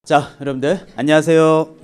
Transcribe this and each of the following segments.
자, 여러분들 안녕하세요.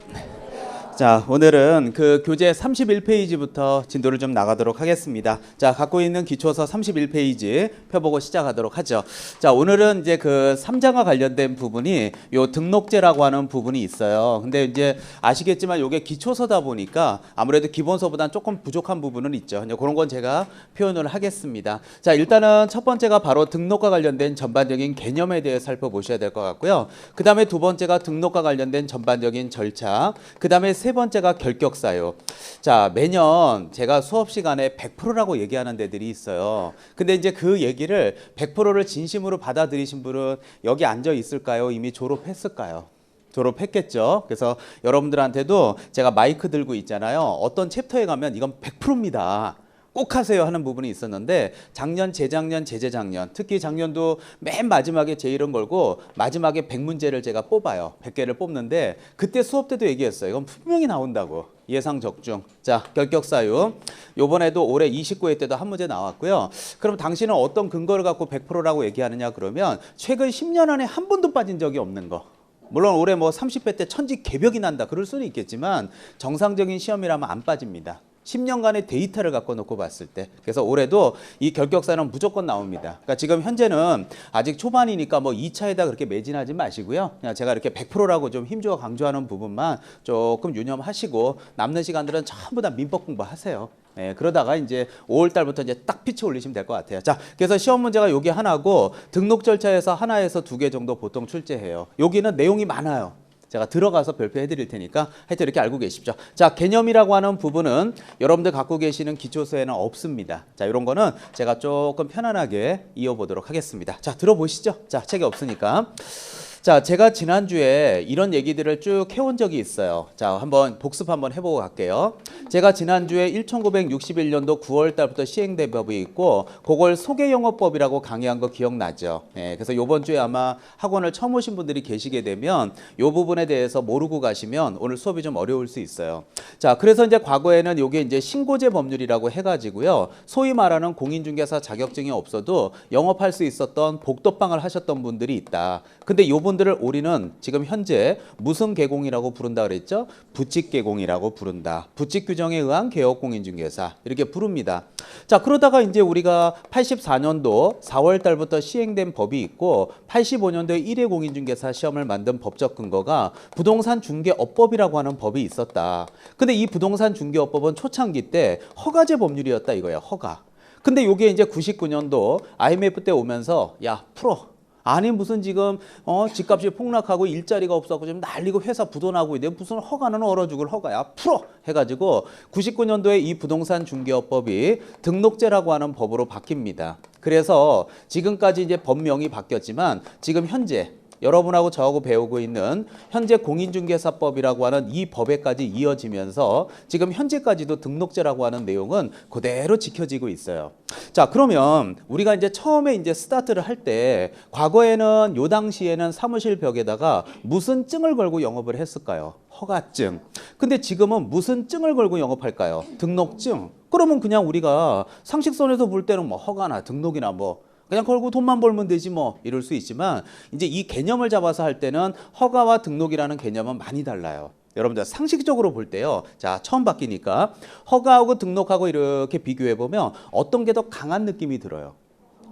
자, 오늘은 그 교재 31페이지부터 진도를 좀 나가도록 하겠습니다. 자, 갖고 있는 기초서 31페이지 펴보고 시작하도록 하죠. 자, 오늘은 이제 그 3장과 관련된 부분이 요 등록제라고 하는 부분이 있어요. 근데 이제 아시겠지만 요게 기초서다 보니까 아무래도 기본서보다는 조금 부족한 부분은 있죠. 이제 그런 건 제가 표현을 하겠습니다. 자, 일단은 첫 번째가 바로 등록과 관련된 전반적인 개념에 대해 살펴보셔야 될 것 같고요. 그 다음에 두 번째가 등록과 관련된 전반적인 절차, 그 다음에 세 번째가 결격사유. 자, 매년 제가 수업 시간에 100%라고 얘기하는 데들이 있어요. 근데 이제 그 얘기를 100%를 진심으로 받아들이신 분은 여기 앉아 있을까요? 이미 졸업했을까요? 졸업했겠죠. 그래서 여러분들한테도 제가 마이크 들고 있잖아요. 어떤 챕터에 가면 이건 100%입니다. 꼭 하세요 하는 부분이 있었는데 작년, 재작년, 재재작년, 특히 작년도 맨 마지막에 제 이름 걸고 마지막에 100문제를 제가 뽑아요. 100개를 뽑는데 그때 수업 때도 얘기했어요. 이건 분명히 나온다고. 예상 적중. 자, 결격사유. 요번에도 올해 29회 때도 한 문제 나왔고요. 그럼 당신은 어떤 근거를 갖고 100%라고 얘기하느냐 그러면 최근 10년 안에 한 번도 빠진 적이 없는 거. 물론 올해 뭐 30회 때 천지 개벽이 난다 그럴 수는 있겠지만 정상적인 시험이라면 안 빠집니다. 10년간의 데이터를 갖고 놓고 봤을 때. 그래서 올해도 이 결격사는 무조건 나옵니다. 그러니까 지금 현재는 아직 초반이니까 뭐 2차에다 그렇게 매진하지 마시고요. 그냥 제가 이렇게 100%라고 좀 힘주어 강조하는 부분만 조금 유념하시고 남는 시간들은 전부 다 민법 공부하세요. 네, 그러다가 이제 5월 달부터 이제 딱 피치 올리시면 될 것 같아요. 자, 그래서 시험 문제가 여기 하나고 등록 절차에서 하나에서 두 개 정도 보통 출제해요. 여기는 내용이 많아요. 제가 들어가서 별표해 드릴 테니까 하여튼 이렇게 알고 계십시오. 자, 개념이라고 하는 부분은 여러분들 갖고 계시는 기초서에는 없습니다. 자, 이런 거는 제가 조금 편안하게 이어보도록 하겠습니다. 자, 들어보시죠. 자, 책이 없으니까. 자, 제가 지난주에 이런 얘기들을 쭉 해온 적이 있어요. 자, 한번 복습 한번 해보고 갈게요. 제가 지난주에 1961년도 9월 달부터 시행된 법이 있고 그걸 소개영어법이라고 강의한 거 기억나죠? 네, 그래서 이번 주에 아마 학원을 처음 오신 분들이 계시게 되면 이 부분에 대해서 모르고 가시면 오늘 수업이 좀 어려울 수 있어요. 자, 그래서 이제 과거에는 이게 이제 신고제 법률이라고 해가지고요. 소위 말하는 공인중개사 자격증이 없어도 영업할 수 있었던 복도방을 하셨던 분들이 있다. 근데 분들을 우리는 지금 현재 무슨 계공이라고 부른다 그랬죠? 부칙계공이라고 부른다. 부칙 규정에 의한 개업공인중개사 이렇게 부릅니다. 자, 그러다가 이제 우리가 84년도 4월 달부터 시행된 법이 있고 85년도에 1회 공인중개사 시험을 만든 법적 근거가 부동산 중개업법이라고 하는 법이 있었다. 근데 이 부동산 중개업법은 초창기 때 허가제 법률이었다 이거예요. 허가. 근데 이게 이제 99년도 IMF 때 오면서 야, 풀어. 아니 무슨 지금 집값이 폭락하고 일자리가 없어서 지금 난리고 회사 부도나고 있는데 무슨 허가는 얼어 죽을 허가야 풀어 해가지고 99년도에 이 부동산 중개업법이 등록제라고 하는 법으로 바뀝니다. 그래서 지금까지 이제 법명이 바뀌었지만 지금 현재 여러분하고 저하고 배우고 있는 현재 공인중개사법이라고 하는 이 법에까지 이어지면서 지금 현재까지도 등록제라고 하는 내용은 그대로 지켜지고 있어요. 자, 그러면 우리가 이제 처음에 이제 스타트를 할 때 과거에는 요 당시에는 사무실 벽에다가 무슨 증을 걸고 영업을 했을까요? 허가증. 근데 지금은 무슨 증을 걸고 영업할까요? 등록증. 그러면 그냥 우리가 상식선에서 볼 때는 뭐 허가나 등록이나 뭐 그냥 걸고 돈만 벌면 되지 뭐 이럴 수 있지만 이제 이 개념을 잡아서 할 때는 허가와 등록이라는 개념은 많이 달라요. 여러분들 상식적으로 볼 때요. 자, 처음 바뀌니까 허가하고 등록하고 이렇게 비교해 보면 어떤 게 더 강한 느낌이 들어요.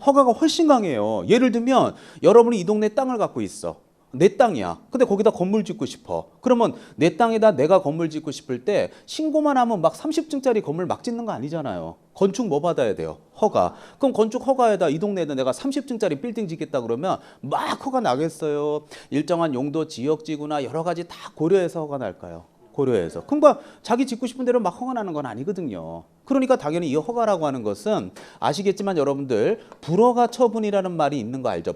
허가가 훨씬 강해요. 예를 들면 여러분이 이 동네 땅을 갖고 있어. 내 땅이야. 근데 거기다 건물 짓고 싶어. 그러면 내 땅에다 내가 건물 짓고 싶을 때 신고만 하면 막 30층짜리 건물 막 짓는 거 아니잖아요. 건축 뭐 받아야 돼요? 허가. 그럼 건축 허가에다 이 동네에다 내가 30층짜리 빌딩 짓겠다 그러면 막 허가 나겠어요. 일정한 용도 지역지구나 여러 가지 다 고려해서 허가 날까요? 고려해서. 그러니까 자기 짓고 싶은 대로 막 허가 나는 건 아니거든요. 그러니까 당연히 이 허가라고 하는 것은 아시겠지만 여러분들 불허가 처분이라는 말이 있는 거 알죠?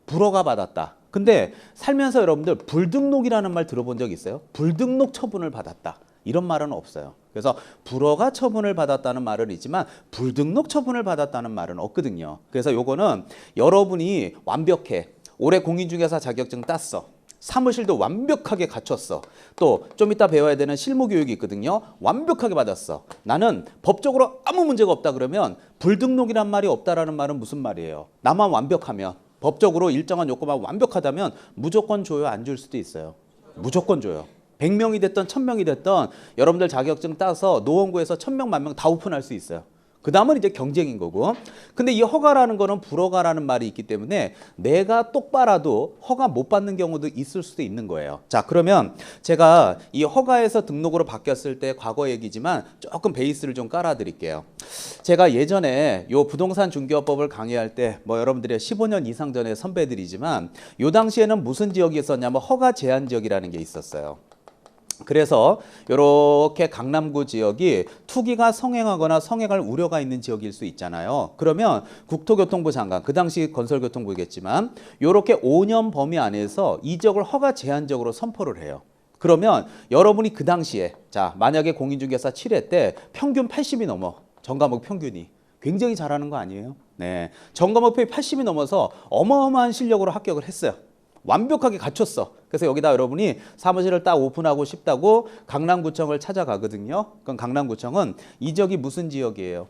불허가 받았다. 근데 살면서 여러분들 불등록이라는 말 들어본 적 있어요? 불등록 처분을 받았다. 이런 말은 없어요. 그래서 불허가 처분을 받았다는 말은 있지만 불등록 처분을 받았다는 말은 없거든요. 그래서 요거는 여러분이 완벽해. 올해 공인중개사 자격증 땄어. 사무실도 완벽하게 갖췄어. 또 좀 이따 배워야 되는 실무 교육이 있거든요. 완벽하게 받았어. 나는 법적으로 아무 문제가 없다 그러면 불등록이란 말이 없다라는 말은 무슨 말이에요? 나만 완벽하면 법적으로 일정한 요건만 완벽하다면 무조건 줘요, 안 줄 수도 있어요. 무조건 줘요. 100명이 됐던 1000명이 됐던 여러분들 자격증 따서 노원구에서 1000명, 10,000명 다 오픈할 수 있어요. 그 다음은 이제 경쟁인 거고. 근데 이 허가라는 거는 불허가라는 말이 있기 때문에 내가 똑바라도 허가 못 받는 경우도 있을 수도 있는 거예요. 자, 그러면 제가 이 허가에서 등록으로 바뀌었을 때 과거 얘기지만 조금 베이스를 좀 깔아 드릴게요. 제가 예전에 요 부동산 중개업법을 강의할 때 뭐 여러분들이 15년 이상 전에 선배들이지만 요 당시에는 무슨 지역이 있었냐면 허가 제한 지역이라는 게 있었어요. 그래서 이렇게 강남구 지역이 투기가 성행하거나 성행할 우려가 있는 지역일 수 있잖아요. 그러면 국토교통부 장관, 그 당시 건설교통부겠지만 이렇게 5년 범위 안에서 이 지역을 허가 제한 지역으로 선포를 해요. 그러면 여러분이 그 당시에 자 만약에 공인중개사 7회 때 평균 80이 넘어 전과목 평균이 굉장히 잘하는 거 아니에요? 네, 전과목표이 80이 넘어서 어마어마한 실력으로 합격을 했어요. 완벽하게 갖췄어. 그래서 여기다 여러분이 사무실을 딱 오픈하고 싶다고 강남구청을 찾아가거든요. 그럼 강남구청은 이 지역이 무슨 지역이에요?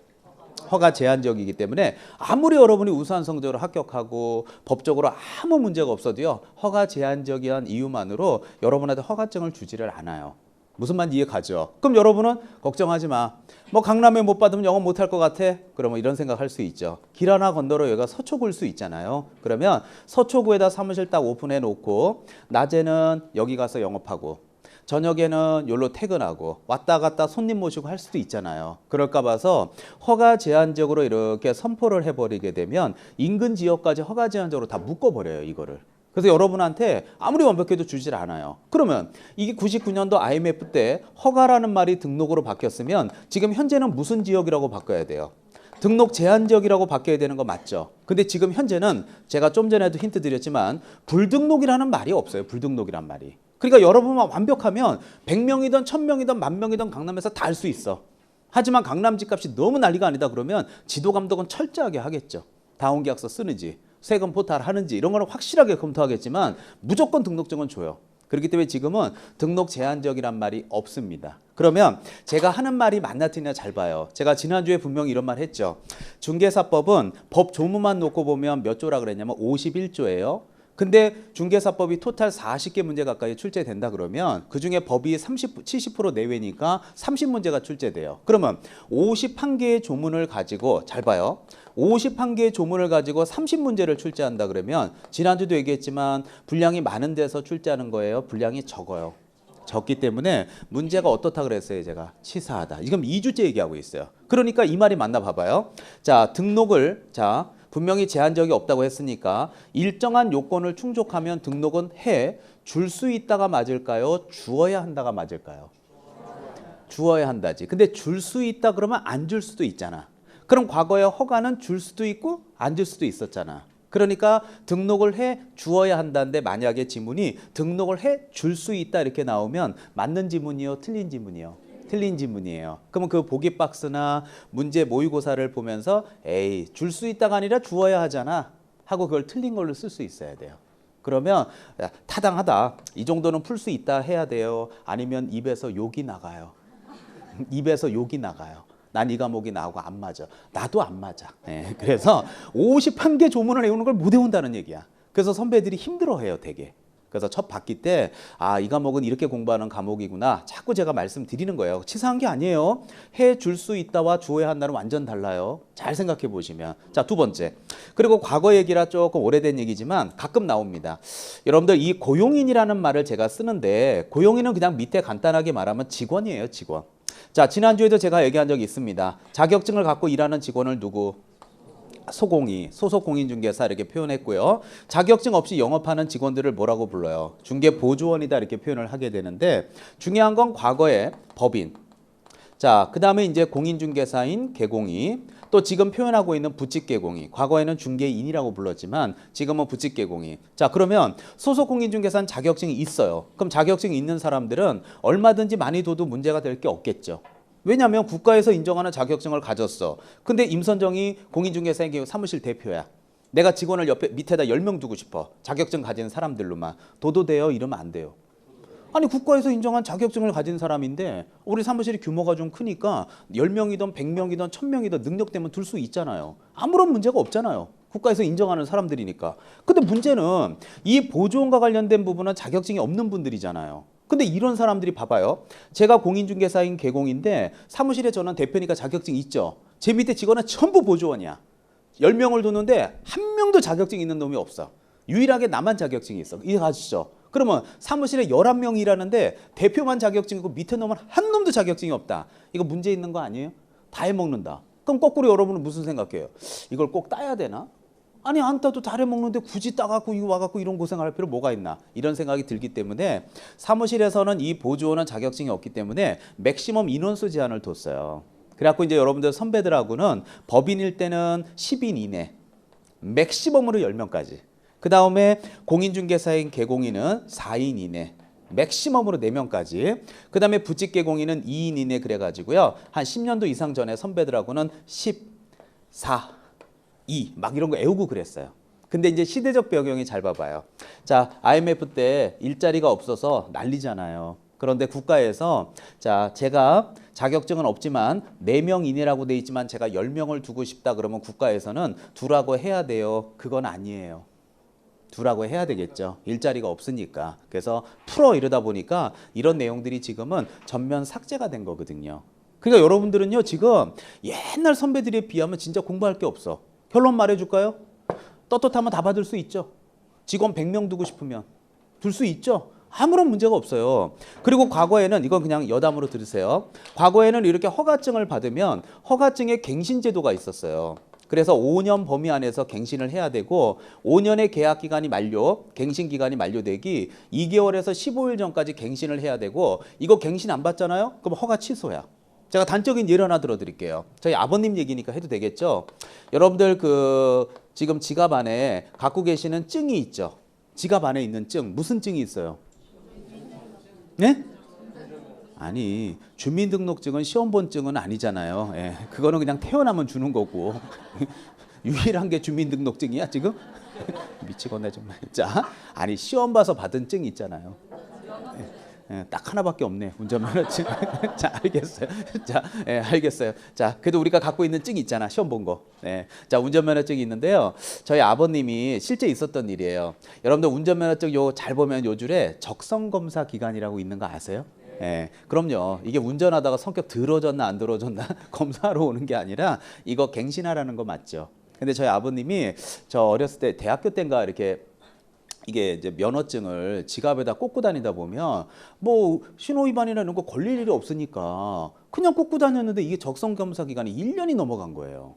허가 제한 지역이기 때문에 아무리 여러분이 우수한 성적으로 합격하고 법적으로 아무 문제가 없어도요. 허가 제한 지역이란 이유만으로 여러분한테 허가증을 주지를 않아요. 무슨 말인지 이해 가죠? 그럼 여러분은 걱정하지 마. 뭐 강남에 못 받으면 영업 못할 것 같아? 그러면 이런 생각할 수 있죠. 길 하나 건너러 여기가 서초구일 수 있잖아요. 그러면 서초구에다 사무실 딱 오픈해 놓고 낮에는 여기 가서 영업하고 저녁에는 여기로 퇴근하고 왔다 갔다 손님 모시고 할 수도 있잖아요. 그럴까 봐서 허가 제한 지역으로 이렇게 선포를 해버리게 되면 인근 지역까지 허가 제한 지역으로 다 묶어버려요. 이거를. 그래서 여러분한테 아무리 완벽해도 주질 않아요. 그러면 이게 99년도 IMF 때 허가라는 말이 등록으로 바뀌었으면 지금 현재는 무슨 지역이라고 바꿔야 돼요? 등록 제한 지역이라고 바뀌어야 되는 거 맞죠? 근데 지금 현재는 제가 좀 전에도 힌트 드렸지만 불등록이라는 말이 없어요. 불등록이란 말이. 그러니까 여러분만 완벽하면 100명이든 1000명이든 10,000명이든 강남에서 다 할 수 있어. 하지만 강남 집값이 너무 난리가 아니다 그러면 지도 감독은 철저하게 하겠죠. 다운계약서 쓰는지 세금 포탈 하는지 이런 거는 확실하게 검토하겠지만 무조건 등록증은 줘요. 그렇기 때문에 지금은 등록 제한 지역이란 말이 없습니다. 그러면 제가 하는 말이 맞나 틀리나 잘 봐요. 제가 지난주에 분명히 이런 말 했죠. 중개사법은 법 조문만 놓고 보면 몇 조라 그랬냐면 51조예요. 근데 중개사법이 토탈 40개 문제 가까이 출제된다 그러면 그중에 법이 70% 내외니까 30문제가 출제돼요. 그러면 51개의 조문을 가지고 잘 봐요. 51개의 조문을 가지고 30문제를 출제한다 그러면 지난주도 얘기했지만 분량이 많은 데서 출제하는 거예요. 분량이 적어요. 적기 때문에 문제가 어떻다 그랬어요. 제가 치사하다. 지금 2주째 얘기하고 있어요. 그러니까 이 말이 맞나 봐봐요. 자, 등록을 분명히 제한적이 없다고 했으니까 일정한 요건을 충족하면 등록은 줄 수 있다가 맞을까요? 주어야 한다가 맞을까요? 주어야 한다지. 근데 줄 수 있다 그러면 안 줄 수도 있잖아. 그럼 과거에 허가는 줄 수도 있고 안 줄 수도 있었잖아. 그러니까 등록을 주어야 한다는데 만약에 지문이 등록을 줄 수 있다 이렇게 나오면 맞는 지문이요? 틀린 지문이요? 틀린 지문이에요. 그러면 그 보기 박스나 문제 모의고사를 보면서 에이 줄 수 있다가 아니라 주어야 하잖아 하고 그걸 틀린 걸로 쓸 수 있어야 돼요. 그러면 타당하다. 이 정도는 풀 수 있다 해야 돼요. 아니면 입에서 욕이 나가요. 입에서 욕이 나가요. 난 이 과목이 나하고 안 맞아. 나도 안 맞아. 네, 그래서 51개 조문을 외우는 걸 못 외운다는 얘기야. 그래서 선배들이 힘들어해요 되게. 그래서 첫 학기 때 이 과목은 이렇게 공부하는 과목이구나 자꾸 제가 말씀드리는 거예요. 치사한 게 아니에요. 해줄 수 있다와 주어야 한다는 완전 달라요. 잘 생각해 보시면. 자, 두 번째. 그리고 과거 얘기라 조금 오래된 얘기지만 가끔 나옵니다. 여러분들 이 고용인이라는 말을 제가 쓰는데 고용인은 그냥 밑에 간단하게 말하면 직원이에요. 직원. 자, 지난주에도 제가 얘기한 적이 있습니다. 자격증을 갖고 일하는 직원을 누구? 소공이, 소속 공인중개사 이렇게 표현했고요. 자격증 없이 영업하는 직원들을 뭐라고 불러요? 중개보조원이다 이렇게 표현을 하게 되는데 중요한 건 과거에 법인, 자, 그 다음에 이제 공인중개사인 개공이, 또 지금 표현하고 있는 부칙개공이, 과거에는 중개인이라고 불렀지만 지금은 부칙개공이. 자, 그러면 소속 공인중개사는 자격증이 있어요. 그럼 자격증이 있는 사람들은 얼마든지 많이 둬도 문제가 될 게 없겠죠. 왜냐하면 국가에서 인정하는 자격증을 가졌어. 근데 임선정이 공인중개사의 경우 사무실 대표야. 내가 직원을 밑에다 10명 두고 싶어. 자격증 가진 사람들로만. 둬도 돼요? 이러면 안 돼요. 아니 국가에서 인정한 자격증을 가진 사람인데 우리 사무실이 규모가 좀 크니까 10명이든 100명이든 1000명이든 능력되면 둘 수 있잖아요. 아무런 문제가 없잖아요. 국가에서 인정하는 사람들이니까. 근데 문제는 이 보조원과 관련된 부분은 자격증이 없는 분들이잖아요. 근데 이런 사람들이 봐봐요. 제가 공인중개사인 개공인데 사무실에 저는 대표니까 자격증이 있죠. 제 밑에 직원은 전부 보조원이야. 10명을 두는데 한 명도 자격증 있는 놈이 없어. 유일하게 나만 자격증이 있어. 이해가시죠? 그러면 사무실에 11명이 일하는데 대표만 자격증이고 밑에 놈은 한 놈도 자격증이 없다. 이거 문제 있는 거 아니에요? 다 해먹는다. 그럼 거꾸로 여러분은 무슨 생각해요? 이걸 꼭 따야 되나? 아니 안 따도 다 해먹는데 굳이 따갖고 이거 와갖고 이런 고생할 필요 뭐가 있나? 이런 생각이 들기 때문에 사무실에서는 이 보조원은 자격증이 없기 때문에 맥시멈 인원수 제한을 뒀어요. 그래갖고 이제 여러분들 선배들하고는 법인일 때는 10인 이내, 맥시멈으로 10명까지. 그 다음에 공인중개사인 개공인은 4인 이내, 맥시멈으로 4명까지. 그 다음에 부직개공인은 2인 이내 그래가지고요. 한 10년도 이상 전에 선배들하고는 14, 2 막 이런 거 애우고 그랬어요. 근데 이제 시대적 배경이 잘 봐봐요. 자, IMF 때 일자리가 없어서 난리잖아요. 그런데 국가에서 자, 제가 자격증은 없지만 4명 이내라고 돼 있지만 제가 10명을 두고 싶다 그러면 국가에서는 두라고 해야 돼요. 그건 아니에요. 두라고 해야 되겠죠. 일자리가 없으니까. 그래서 풀어 이러다 보니까 이런 내용들이 지금은 전면 삭제가 된 거거든요. 그러니까 여러분들은요, 지금 옛날 선배들에 비하면 진짜 공부할 게 없어. 결론 말해줄까요? 떳떳하면 다 받을 수 있죠. 직원 100명 두고 싶으면 둘 수 있죠. 아무런 문제가 없어요. 그리고 과거에는 이건 그냥 여담으로 들으세요. 과거에는 이렇게 허가증을 받으면 허가증에 갱신제도가 있었어요. 그래서 5년 범위 안에서 갱신을 해야 되고 5년의 계약 기간이 만료, 갱신 기간이 만료되기 2개월에서 15일 전까지 갱신을 해야 되고 이거 갱신 안 받잖아요? 그럼 허가 취소야. 제가 단적인 예를 하나 들어드릴게요. 저희 아버님 얘기니까 해도 되겠죠? 여러분들 지금 지갑 안에 갖고 계시는 증이 있죠? 지갑 안에 있는 증, 무슨 증이 있어요? 네? 아니, 주민등록증은 시험본증은 아니잖아요. 예, 그거는 그냥 태어나면 주는 거고. 유일한 게 주민등록증이야 지금? 미치겠네 정말. 자, 아니 시험 봐서 받은 증이 있잖아요. 예, 딱 하나밖에 없네. 운전면허증. 자, 알겠어요. 자, 예, 알겠어요. 자, 그래도 우리가 갖고 있는 증이 있잖아. 시험 본 거. 예. 자, 운전면허증이 있는데요. 저희 아버님이 실제 있었던 일이에요. 여러분들 운전면허증 요 잘 보면 요 줄에 적성검사 기간이라고 있는 거 아세요? 예, 그럼요. 이게 운전하다가 성격 들어졌나 안 들어졌나 검사하러 오는 게 아니라 이거 갱신하라는 거 맞죠? 근데 저희 아버님이 저 어렸을 때 대학교 때인가 이렇게 이게 이제 면허증을 지갑에다 꽂고 다니다 보면 뭐 신호 위반이나 이런 거 걸릴 일이 없으니까 그냥 꽂고 다녔는데 이게 적성 검사 기간이 1년이 넘어간 거예요.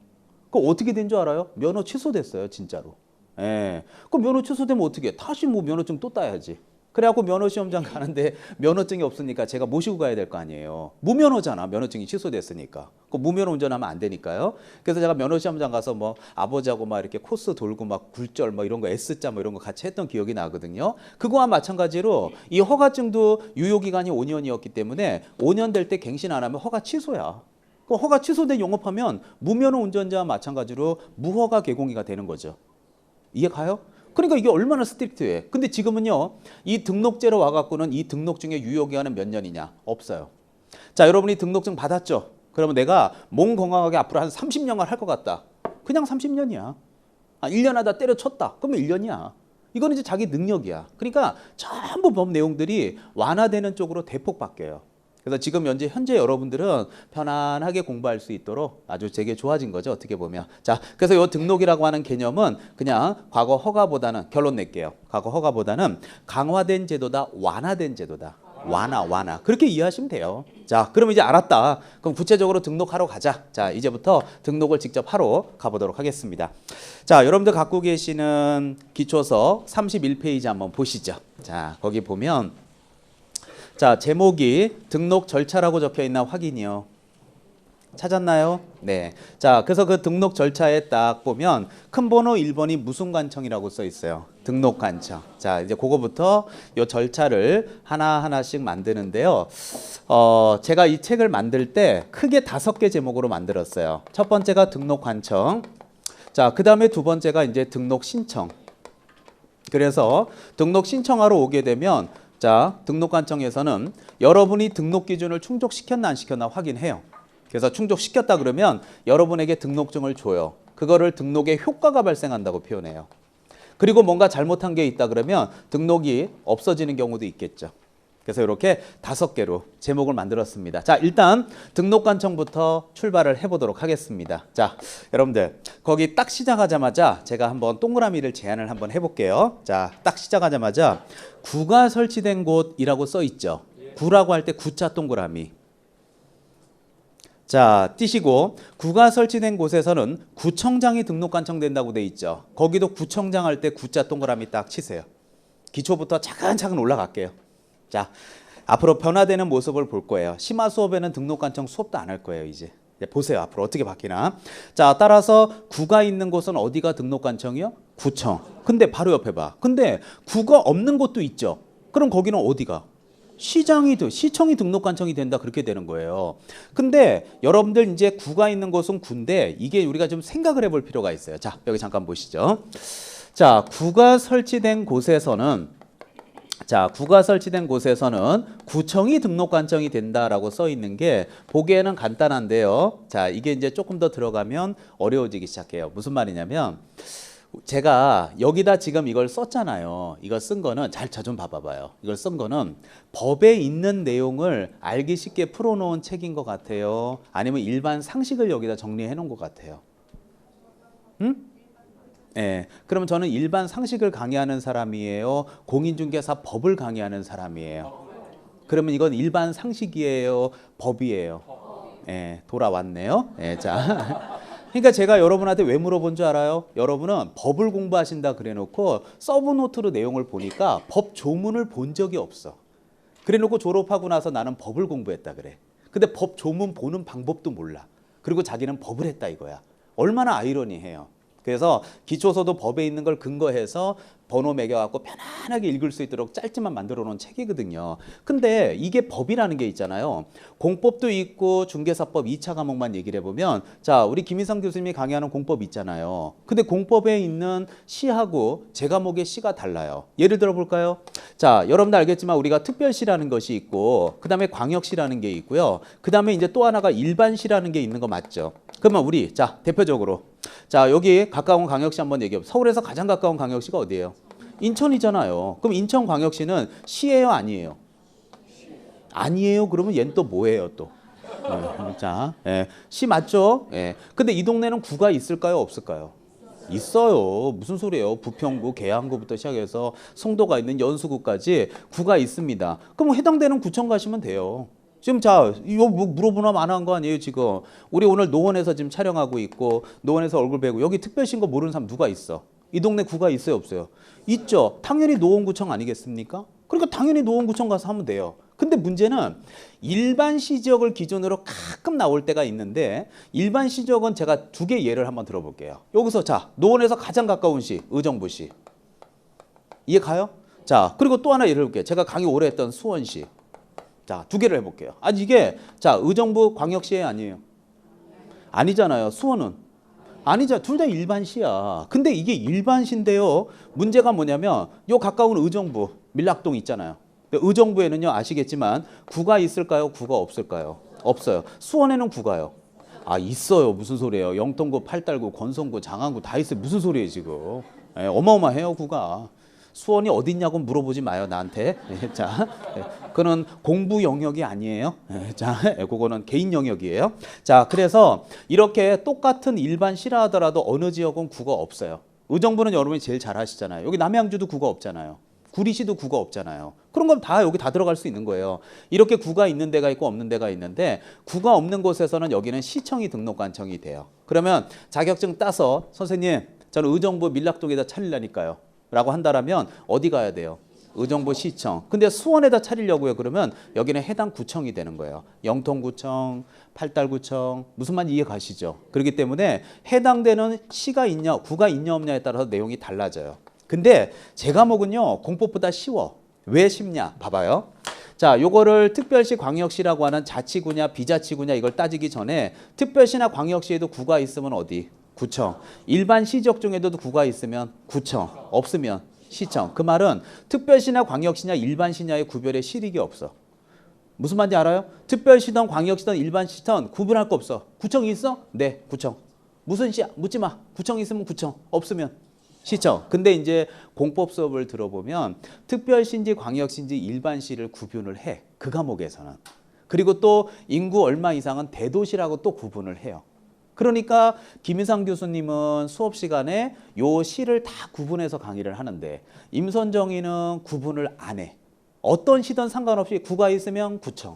그거 어떻게 된 줄 알아요? 면허 취소됐어요, 진짜로. 예. 그 면허 취소되면 어떻게 해? 다시 뭐 면허증 또 따야지. 그래갖고 면허시험장 가는데 면허증이 없으니까 제가 모시고 가야 될 거 아니에요. 무면허잖아. 면허증이 취소됐으니까. 그 무면허 운전하면 안 되니까요. 그래서 제가 면허시험장 가서 뭐 아버지하고 막 이렇게 코스 돌고 막 굴절 뭐 이런 거 S자 뭐 이런 거 같이 했던 기억이 나거든요. 그거와 마찬가지로 이 허가증도 유효기간이 5년이었기 때문에 5년 될 때 갱신 안 하면 허가 취소야. 그 허가 취소된 영업하면 무면허 운전자와 마찬가지로 무허가 개공이가 되는 거죠. 이해 가요? 그러니까 이게 얼마나 스트릭트해. 근데 지금은요, 이 등록제로 와갖고는 이 등록증의 유효기간은 몇 년이냐? 없어요. 자, 여러분이 등록증 받았죠? 그러면 내가 몸 건강하게 앞으로 한 30년간 할 것 같다. 그냥 30년이야. 1년 하다 때려쳤다. 그러면 1년이야. 이거는 이제 자기 능력이야. 그러니까 전부 법 내용들이 완화되는 쪽으로 대폭 바뀌어요. 그래서 지금 현재 여러분들은 편안하게 공부할 수 있도록 아주 되게 좋아진 거죠. 어떻게 보면. 자, 그래서 이 등록이라고 하는 개념은 그냥 과거 허가보다는 결론 낼게요. 과거 허가보다는 강화된 제도다, 완화된 제도다. 완화. 그렇게 이해하시면 돼요. 자, 그럼 이제 알았다. 그럼 구체적으로 등록하러 가자. 자, 이제부터 등록을 직접 하러 가보도록 하겠습니다. 자, 여러분들 갖고 계시는 기초서 31페이지 한번 보시죠. 자, 거기 보면 자, 제목이 등록 절차라고 적혀 있나 확인이요. 찾았나요? 네. 자, 그래서 그 등록 절차에 딱 보면 큰 번호 1번이 무슨 관청이라고 써 있어요. 등록 관청. 자, 이제 그거부터 요 절차를 하나하나씩 만드는데요. 제가 이 책을 만들 때 크게 5개 제목으로 만들었어요. 첫 번째가 등록 관청. 자, 그다음에 두 번째가 이제 등록 신청. 그래서 등록 신청하러 오게 되면 자, 등록관청에서는 여러분이 등록 기준을 충족시켰나 안 시켰나 확인해요. 그래서 충족시켰다 그러면 여러분에게 등록증을 줘요. 그거를 등록에 효과가 발생한다고 표현해요. 그리고 뭔가 잘못한 게 있다 그러면 등록이 없어지는 경우도 있겠죠. 그래서 이렇게 5개로 제목을 만들었습니다. 자, 일단 등록관청부터 출발을 해보도록 하겠습니다. 자, 여러분들 거기 딱 시작하자마자 제가 한번 동그라미를 제안을 한번 해볼게요. 자, 딱 시작하자마자 구가 설치된 곳이라고 써 있죠. 구라고 할 때 구자 동그라미. 자, 띄시고 구가 설치된 곳에서는 구청장이 등록관청된다고 돼 있죠. 거기도 구청장 할 때 구자 동그라미 딱 치세요. 기초부터 차근차근 올라갈게요. 자, 앞으로 변화되는 모습을 볼 거예요. 심화 수업에는 등록관청 수업도 안 할 거예요. 이제 보세요. 앞으로 어떻게 바뀌나. 자, 따라서 구가 있는 곳은 어디가 등록관청이요? 구청. 근데 바로 옆에 봐. 근데 구가 없는 곳도 있죠. 그럼 거기는 어디가? 시청이 등록관청이 된다, 그렇게 되는 거예요. 근데 여러분들 이제 구가 있는 곳은 구인데 이게 우리가 좀 생각을 해볼 필요가 있어요. 자, 여기 잠깐 보시죠. 자, 구가 설치된 곳에서는 구청이 등록관청이 된다라고 써 있는 게 보기에는 간단한데요. 자, 이게 이제 조금 더 들어가면 어려워지기 시작해요. 무슨 말이냐면 제가 여기다 지금 이걸 썼잖아요. 이거 쓴 거는 자 좀 봐봐요. 이걸 쓴 거는 법에 있는 내용을 알기 쉽게 풀어놓은 책인 것 같아요. 아니면 일반 상식을 여기다 정리해 놓은 것 같아요. 응? 네, 그럼 저는 일반 상식을 강의하는 사람이에요. 공인중개사 법을 강의하는 사람이에요. 그러면 이건 일반 상식이에요, 법이에요. 네, 돌아왔네요. 네, 자. 그러니까 제가 여러분한테 왜 물어본 줄 알아요? 여러분은 법을 공부하신다 그래놓고 서브노트로 내용을 보니까 법 조문을 본 적이 없어. 그래놓고 졸업하고 나서 나는 법을 공부했다 그래. 근데 법 조문 보는 방법도 몰라. 그리고 자기는 법을 했다 이거야. 얼마나 아이러니해요. 그래서 기초서도 법에 있는 걸 근거해서 번호 매겨갖고 편안하게 읽을 수 있도록 짧지만 만들어 놓은 책이거든요. 근데 이게 법이라는 게 있잖아요. 공법도 있고 중개사법 2차 과목만 얘기를 해보면 자, 우리 김인성 교수님이 강의하는 공법 있잖아요. 근데 공법에 있는 시하고 제 과목의 시가 달라요. 예를 들어 볼까요? 자, 여러분도 알겠지만 우리가 특별시라는 것이 있고 그 다음에 광역시라는 게 있고요. 그 다음에 이제 또 하나가 일반시라는 게 있는 거 맞죠? 그러면 우리 자, 대표적으로 자, 여기 가까운 광역시 한번 얘기해 봅시다. 서울에서 가장 가까운 광역시가 어디예요? 인천이잖아요. 그럼 인천광역시는 시예요, 아니에요? 아니에요. 그러면 얘는 또 뭐예요, 또? 자, 시 맞죠? 근데 이 동네는 구가 있을까요, 없을까요? 있어요. 무슨 소리예요? 부평구, 계양구부터 시작해서 송도가 있는 연수구까지 구가 있습니다. 그럼 해당되는 구청 가시면 돼요. 지금 자, 이거 뭐 물어보나 마나한 거 아니에요, 지금. 우리 오늘 노원에서 지금 촬영하고 있고 노원에서 얼굴 뵈고 여기 특별시인 거 모르는 사람 누가 있어? 이 동네 구가 있어요, 없어요? 있죠. 당연히 노원구청 아니겠습니까? 그러니까 당연히 노원구청 가서 하면 돼요. 근데 문제는 일반 시지역을 기준으로 가끔 나올 때가 있는데 일반 시지역은 제가 2개 예를 한번 들어볼게요. 여기서 자, 노원에서 가장 가까운 시, 의정부시. 이해 가요? 자, 그리고 또 하나 예를 들게요. 제가 강의 오래 했던 수원시. 자, 2개를 해볼게요. 이게 자, 의정부 광역시에 아니에요? 아니잖아요. 수원은? 아니죠. 둘 다 일반시야. 근데 이게 일반시인데요. 문제가 뭐냐면 요 가까운 의정부, 밀락동 있잖아요. 의정부에는요, 아시겠지만 구가 있을까요? 구가 없을까요? 없어요. 수원에는 구가요. 있어요. 무슨 소리예요? 영통구, 팔달구, 권성구, 장안구 다 있어요. 무슨 소리예요, 지금? 어마어마해요, 구가. 수원이 어디 있냐고 물어보지 마요, 나한테. 자, 그거는 공부 영역이 아니에요. 자, 그거는 개인 영역이에요. 자, 그래서 이렇게 똑같은 일반 시라 하더라도 어느 지역은 구가 없어요. 의정부는 여러분이 제일 잘 아시잖아요. 여기 남양주도 구가 없잖아요. 구리시도 구가 없잖아요. 그런 건 다 여기 다 들어갈 수 있는 거예요. 이렇게 구가 있는 데가 있고 없는 데가 있는데 구가 없는 곳에서는 여기는 시청이 등록관청이 돼요. 그러면 자격증 따서 선생님, 저는 의정부 밀락동에다 차리려니까요. 라고 한다라면 어디 가야 돼요? 의정부 시청. 근데 수원에다 차리려고요. 그러면 여기는 해당 구청이 되는 거예요. 영통구청, 팔달구청. 무슨 말인지 이해 가시죠? 그렇기 때문에 해당되는 시가 있냐, 구가 있냐 없냐에 따라서 내용이 달라져요. 근데 제 과목은요, 공법보다 쉬워. 왜 쉽냐? 봐봐요. 자, 요거를 특별시, 광역시라고 하는 자치구냐, 비자치구냐 이걸 따지기 전에 특별시나 광역시에도 구가 있으면 어디? 구청. 일반 시지역 중에도 구가 있으면 구청, 없으면 시청. 그 말은 특별시나 광역시냐 일반시냐의 구별에 실익이 없어. 무슨 말인지 알아요? 특별시든 광역시든 일반시든 구분할 거 없어. 구청이 있어? 네, 구청. 무슨 시야? 묻지 마. 구청 있으면 구청, 없으면 시청. 근데 이제 공법 수업을 들어보면 특별시인지 광역시인지 일반시를 구분을 해. 그 과목에서는. 그리고 또 인구 얼마 이상은 대도시라고 또 구분을 해요. 그러니까 김희상 교수님은 수업 시간에 요 시를 다 구분해서 강의를 하는데 임선정이는 구분을 안 해. 어떤 시든 상관없이 구가 있으면 구청,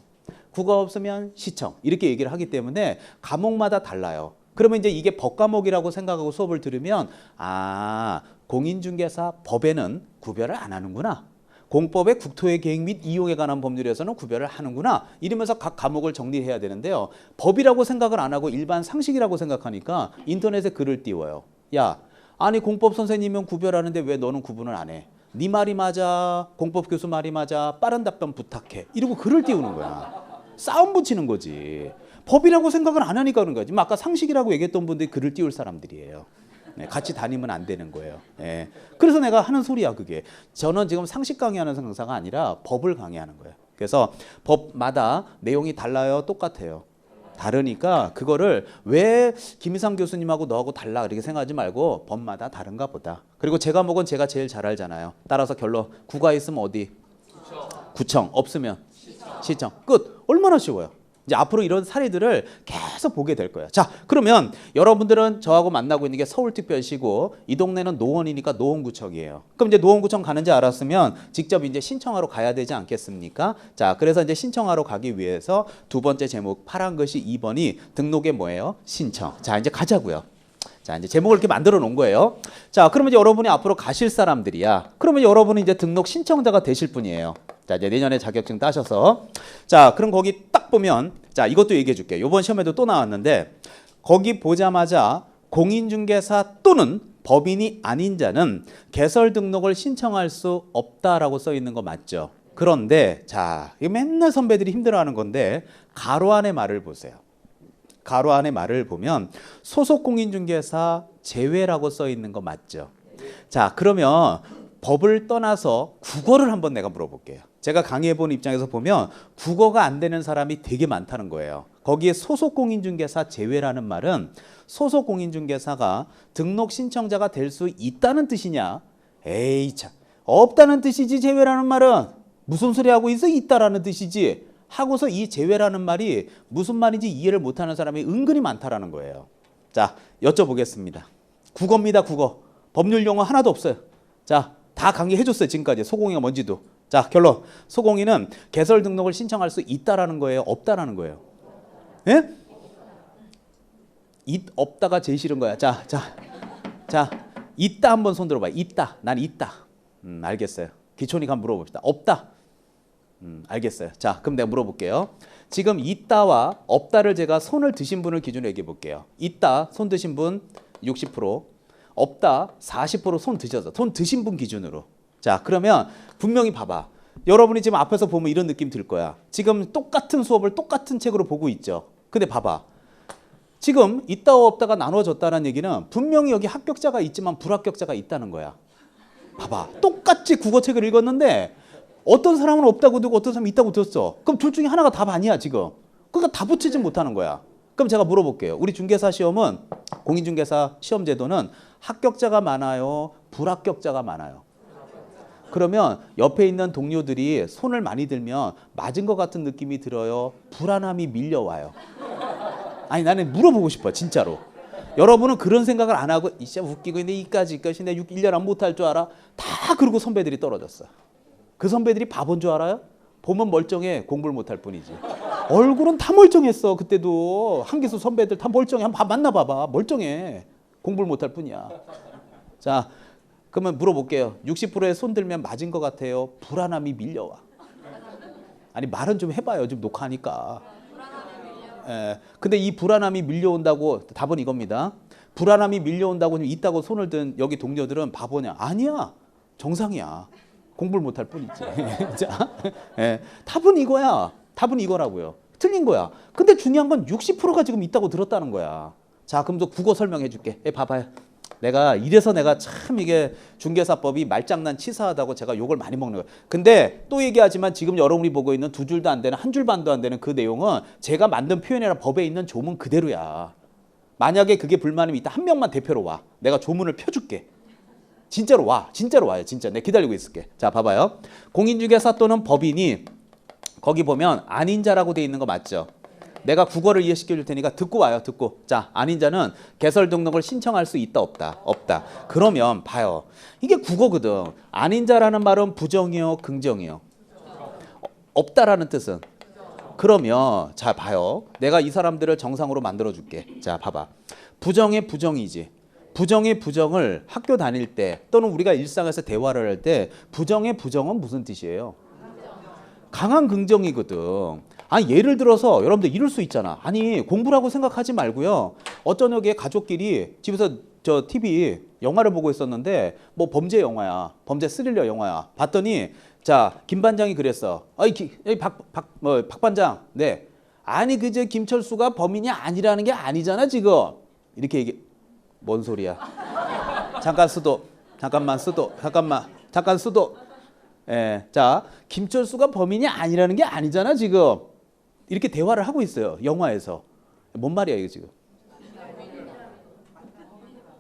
구가 없으면 시청 이렇게 얘기를 하기 때문에 과목마다 달라요. 그러면 이제 이게 법과목이라고 생각하고 수업을 들으면 아, 공인중개사 법에는 구별을 안 하는구나. 공법의 국토의 계획 및 이용에 관한 법률에서는 구별을 하는구나. 이러면서 각 과목을 정리해야 되는데요. 법이라고 생각을 안 하고 일반 상식이라고 생각하니까 인터넷에 글을 띄워요. 야, 아니 공법 선생님은 구별하는데 왜 너는 구분을 안 해? 네 말이 맞아. 공법 교수 말이 맞아. 빠른 답변 부탁해. 이러고 글을 띄우는 거야. 싸움 붙이는 거지. 법이라고 생각을 안 하니까 그런 거지. 아까 상식이라고 얘기했던 분들이 글을 띄울 사람들이에요. 네, 같이 다니면 안 되는 거예요. 네. 그래서 내가 하는 소리야 그게. 저는 지금 상식 강의하는 강사가 아니라 법을 강의하는 거예요. 그래서 법마다 내용이 달라요? 똑같아요? 다르니까 그거를 왜 김희상 교수님하고 너하고 달라 이렇게 생각하지 말고 법마다 다른가 보다. 그리고 제 과목은 제가 제일 잘 알잖아요. 따라서 결론 구가 있으면 어디? 구청. 없으면? 시청. 끝. 얼마나 쉬워요. 이제 앞으로 이런 사례들을 계속 보게 될 거예요. 자, 그러면 여러분들은 저하고 만나고 있는 게 서울특별시고 이 동네는 노원이니까 노원구청이에요. 그럼 이제 노원구청 가는지 알았으면 직접 이제 신청하러 가야 되지 않겠습니까? 자, 그래서 이제 신청하러 가기 위해서 두 번째 제목 파란 글씨 2번이 등록에 뭐예요? 신청. 자, 이제 가자고요. 자, 이제 제목을 이렇게 만들어 놓은 거예요. 자, 그러면 이제 여러분이 앞으로 가실 사람들이야. 그러면 여러분이 이제 등록 신청자가 되실 분이에요. 자, 이제 내년에 자격증 따셔서. 자, 그럼 거기 딱 보면, 자, 이것도 얘기해 줄게요. 이번 시험에도 또 나왔는데, 거기 보자마자 공인중개사 또는 법인이 아닌 자는 개설 등록을 신청할 수 없다라고 써 있는 거 맞죠? 그런데, 자, 이거 맨날 선배들이 힘들어하는 건데, 가로 안의 말을 보세요. 가로 안의 말을 보면, 소속 공인중개사 제외라고 써 있는 거 맞죠? 자, 그러면, 법을 떠나서 국어를 한번 내가 물어볼게요. 제가 강의해본 입장에서 보면 국어가 안 되는 사람이 되게 많다는 거예요. 거기에 소속공인중개사 제외라는 말은 소속공인중개사가 등록 신청자가 될 수 있다는 뜻이냐? 에이 참, 없다는 뜻이지 제외라는 말은 무슨 소리 하고 있어? 있다라는 뜻이지 하고서 이 제외라는 말이 무슨 말인지 이해를 못하는 사람이 은근히 많다라는 거예요. 자, 여쭤보겠습니다. 국어입니다. 국어. 법률 용어 하나도 없어요. 자, 다 강의해줬어요. 지금까지 소공이가 뭔지도. 자, 결론. 소공이는 개설 등록을 신청할 수 있다라는 거예요? 없다라는 거예요? 예? 없다가 제일 싫은 거야. 자, 있다 한번 손 들어봐. 있다. 난 있다. 알겠어요. 기초니까 한번 물어봅시다. 없다. 알겠어요. 자, 그럼 내가 물어볼게요. 지금 있다와 없다를 제가 손을 드신 분을 기준으로 얘기해 볼게요. 있다, 손 드신 분 60%. 없다 40% 손 드셔서 손 드신 분 기준으로. 자, 그러면 분명히 봐봐. 여러분이 지금 앞에서 보면 이런 느낌 들 거야. 지금 똑같은 수업을 똑같은 책으로 보고 있죠. 근데 봐봐. 지금 있다와 없다가 나눠졌다는 얘기는 분명히 여기 합격자가 있지만 불합격자가 있다는 거야. 봐봐. 똑같이 국어책을 읽었는데 어떤 사람은 없다고 두고 어떤 사람은 있다고 들었어. 그럼 둘 중에 하나가 답 아니야 지금. 그러니까 다 붙이지 못하는 거야. 그럼 제가 물어볼게요. 우리 중개사 시험은 공인중개사 시험 제도는 합격자가 많아요? 불합격자가 많아요? 그러면 옆에 있는 동료들이 손을 많이 들면 맞은 것 같은 느낌이 들어요? 불안함이 밀려와요? 아니 나는 물어보고 싶어 진짜로. 여러분은 그런 생각을 안 하고 이씨 웃기고 있는데 이까지 내 1년 안 못할 줄 알아? 다 그러고 선배들이 떨어졌어. 그 선배들이 바본 줄 알아요? 보면 멀쩡해. 공부를 못할 뿐이지. 얼굴은 다 멀쩡했어. 그때도 한기수 선배들 다 멀쩡해. 한번 만나봐봐. 멀쩡해. 공부를 못할 뿐이야. 자, 그러면 물어볼게요. 60%에 손 들면 맞은 것 같아요? 불안함이 밀려와? 아니 말은 좀 해봐요. 지금 녹화하니까. 근데 이 불안함이 밀려온다고 답은 이겁니다. 불안함이 밀려온다고 있다고 손을 든 여기 동료들은 바보냐? 아니야. 정상이야. 공부를 못할 뿐이지. 자, 답은 이거야. 답은 이거라고요. 틀린 거야. 근데 중요한 건 60%가 지금 있다고 들었다는 거야. 자, 그럼 또 국어 설명해 줄게. 봐봐요. 내가 이래서 내가 참 이게 중개사법이 말장난 치사하다고 제가 욕을 많이 먹는 거예요. 근데 또 얘기하지만 지금 여러분이 보고 있는 두 줄도 안 되는 한 줄 반도 안 되는 그 내용은 제가 만든 표현이나 법에 있는 조문 그대로야. 만약에 그게 불만이 있다 한 명만 대표로 와. 내가 조문을 펴줄게. 진짜로 와. 진짜로 와요. 진짜. 내가 기다리고 있을게. 자, 봐봐요. 공인중개사 또는 법인이 거기 보면 아닌자라고 돼 있는 거 맞죠? 내가 국어를 이해시켜 줄 테니까 듣고 와요. 듣고. 자, 아닌자는 개설 등록을 신청할 수 있다 없다? 없다. 그러면 봐요. 이게 국어거든. 아닌자라는 말은 부정이요, 긍정이요? 없다라는 뜻은? 그러면 자 봐요. 내가 이 사람들을 정상으로 만들어 줄게. 자 봐봐. 부정의 부정이지. 부정의 부정을 학교 다닐 때 또는 우리가 일상에서 대화를 할 때 부정의 부정은 무슨 뜻이에요? 강한 긍정이거든. 아니 예를 들어서 여러분들 이럴 수 있잖아. 아니 공부라고 생각하지 말고요. 어쩌녁에 가족끼리 집에서 저 TV 영화를 보고 있었는데 뭐 범죄 영화야. 범죄 스릴러 영화야. 봤더니 자, 김 반장이 그랬어. 박 반장. 네. 아니 그저 김철수가 범인이 아니라는 게 아니잖아 지금. 이렇게 얘기. 뭔 소리야? 잠깐 수도. 잠깐만 수도. 잠깐 수도. 예. 자, 김철수가 범인이 아니라는 게 아니잖아 지금. 이렇게 대화를 하고 있어요. 영화에서. 뭔 말이야 이거 지금?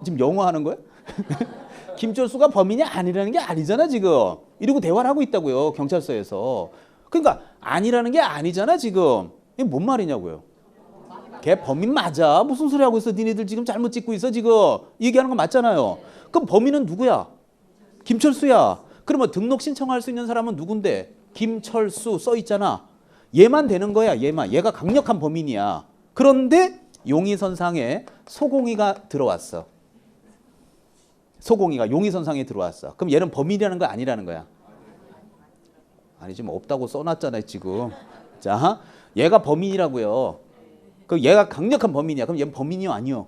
지금 영화 하는 거야? 김철수가 범인이 아니라는 게 아니잖아 지금. 이러고 대화를 하고 있다고요. 경찰서에서. 그러니까 아니라는 게 아니잖아 지금. 이게 뭔 말이냐고요. 걔 범인 맞아. 무슨 소리 하고 있어. 니네들 지금 잘못 찍고 있어 지금. 얘기하는 거 맞잖아요. 그럼 범인은 누구야? 김철수야. 그러면 등록 신청할 수 있는 사람은 누군데? 김철수 써 있잖아. 얘만 되는 거야. 얘만. 얘가 강력한 범인이야. 그런데 용의선상에 소공이가 들어왔어. 소공이가 용의선상에 들어왔어. 그럼 얘는 범인이라는 거 아니라는 거야? 아니 지금 없다고 써놨잖아요 지금. 자, 얘가 범인이라고요. 그럼 얘가 강력한 범인이야. 그럼 얘는 범인이요 아니요?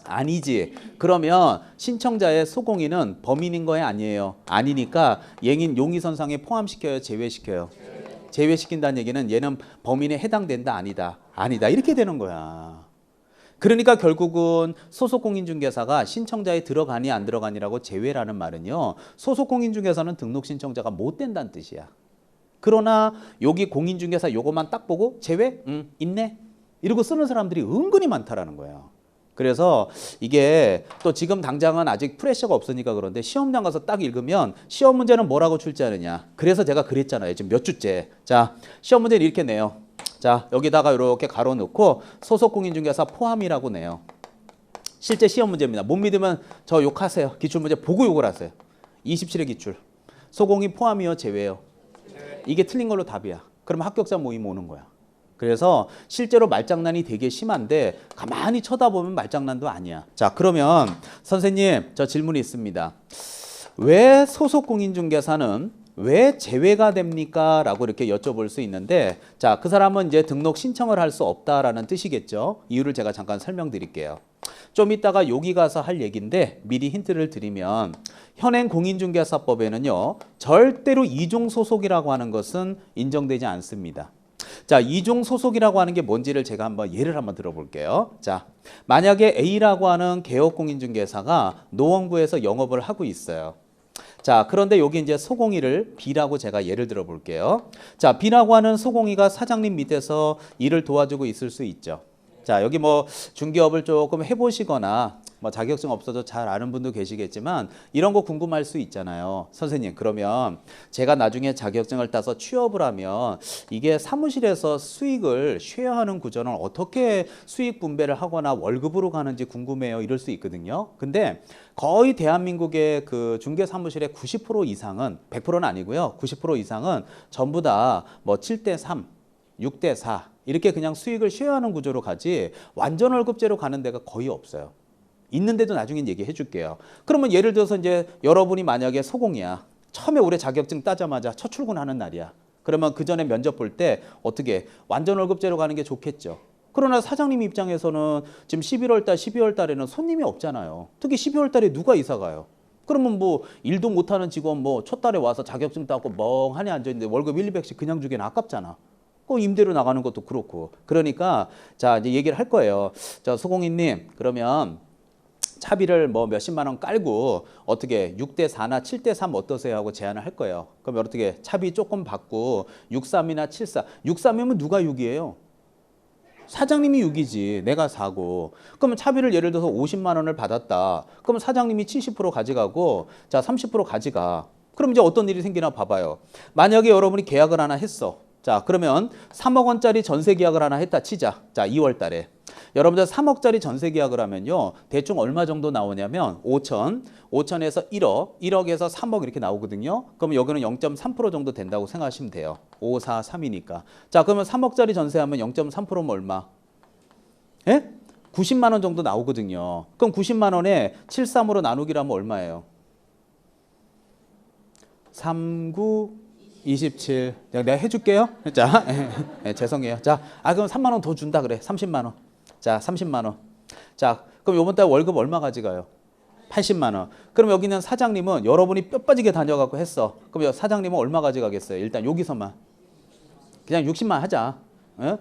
아니지. 그러면 신청자의 소공이는 범인인 거야 아니에요? 아니니까 얘는 용의선상에 포함시켜요 제외시켜요? 제외시킨다는 얘기는 얘는 범인에 해당된다 아니다? 아니다. 이렇게 되는 거야. 그러니까 결국은 소속공인중개사가 신청자에 들어가니 안 들어가니라고 제외라는 말은요. 소속공인중개사는 등록 신청자가 못 된다는 뜻이야. 그러나 여기 공인중개사 요것만 딱 보고 제외? 있네? 이러고 쓰는 사람들이 은근히 많다라는 거예요. 그래서 이게 또 지금 당장은 아직 프레셔가 없으니까 그런데 시험장 가서 딱 읽으면 시험 문제는 뭐라고 출제하느냐. 그래서 제가 그랬잖아요. 지금 몇 주째. 자, 시험 문제는 이렇게 내요. 자, 여기다가 이렇게 가로 넣고 소속공인중개사 포함이라고 내요. 실제 시험 문제입니다. 못 믿으면 저 욕하세요. 기출문제 보고 욕을 하세요. 27의 기출. 소공이 포함이요 제외요? 이게 틀린 걸로 답이야. 그럼 합격자 모임 오는 거야. 그래서 실제로 말장난이 되게 심한데 가만히 쳐다보면 말장난도 아니야. 자, 그러면 선생님 저 질문이 있습니다. 왜 소속공인중개사는 왜 제외가 됩니까? 라고 이렇게 여쭤볼 수 있는데 자, 그 사람은 이제 등록 신청을 할 수 없다라는 뜻이겠죠. 이유를 제가 잠깐 설명드릴게요. 좀 이따가 여기 가서 할 얘기인데 미리 힌트를 드리면 현행 공인중개사법에는요. 절대로 이종 소속이라고 하는 것은 인정되지 않습니다. 자, 이종 소속이라고 하는 게 뭔지를 제가 한번 예를 한번 들어볼게요. 자, 만약에 A라고 하는 개업공인중개사가 노원구에서 영업을 하고 있어요. 자, 그런데 여기 이제 소공이를 B라고 제가 예를 들어 볼게요. 자, B라고 하는 소공이가 사장님 밑에서 일을 도와주고 있을 수 있죠. 자, 여기 뭐 중개업을 조금 해보시거나 뭐 자격증 없어도 잘 아는 분도 계시겠지만 이런 거 궁금할 수 있잖아요. 선생님, 그러면 제가 나중에 자격증을 따서 취업을 하면 이게 사무실에서 수익을 쉐어하는 구조는 어떻게 수익 분배를 하거나 월급으로 가는지 궁금해요. 이럴 수 있거든요. 근데 거의 대한민국의 그 중개 사무실의 90% 이상은 100%는 아니고요. 90% 이상은 전부 다 뭐 7대3, 6대4 이렇게 그냥 수익을 쉐어하는 구조로 가지 완전 월급제로 가는 데가 거의 없어요. 있는데도 나중에 얘기해 줄게요. 그러면 예를 들어서 이제 여러분이 만약에 소공이야. 처음에 올해 자격증 따자마자 첫 출근하는 날이야. 그러면 그 전에 면접 볼 때 어떻게 완전 월급제로 가는 게 좋겠죠. 그러나 사장님 입장에서는 지금 11월 달, 12월 달에는 손님이 없잖아요. 특히 12월 달에 누가 이사 가요? 그러면 뭐 일도 못하는 직원 뭐 첫 달에 와서 자격증 따고 멍하니 앉아있는데 월급 1, 200씩 그냥 주기는 아깝잖아. 임대료 나가는 것도 그렇고. 그러니까 자 이제 얘기를 할 거예요. 자, 소공인님 그러면 차비를 뭐 몇십만 원 깔고 어떻게 6대 4나 7대 3 어떠세요 하고 제안을 할 거예요. 그럼 어떻게 차비 조금 받고 63이나 74. 63이면 누가 6이에요? 사장님이 6이지. 내가 4고. 그러면 차비를 예를 들어서 50만 원을 받았다. 그러면 사장님이 70% 가져가고 자 30% 가져가. 그럼 이제 어떤 일이 생기나 봐봐요. 만약에 여러분이 계약을 하나 했어. 자 그러면 3억 원짜리 전세 계약을 하나 했다 치자. 자 2월 달에. 여러분들 3억짜리 전세 계약을 하면요. 대충 얼마 정도 나오냐면 5천, 5천에서 1억, 1억에서 3억 이렇게 나오거든요. 그러면 여기는 0.3% 정도 된다고 생각하시면 돼요. 5, 4, 3이니까. 자 그러면 3억짜리 전세하면 0.3%면 얼마? 예? 90만 원 정도 나오거든요. 그럼 90만 원에 73으로 나누기로 하면 얼마예요? 39, 27. 내가 해줄게요. 자, 죄송해요. 자, 그럼 3만 원 더 준다 그래. 30만 원. 자, 30만 원. 자, 그럼 이번 달 월급 얼마 가져가요? 80만 원. 그럼 여기는 사장님은 여러분이 뼈 빠지게 다녀갖고 했어. 그럼 사장님은 얼마 가져가겠어요? 일단 여기서만. 그냥 60만 하자. 예?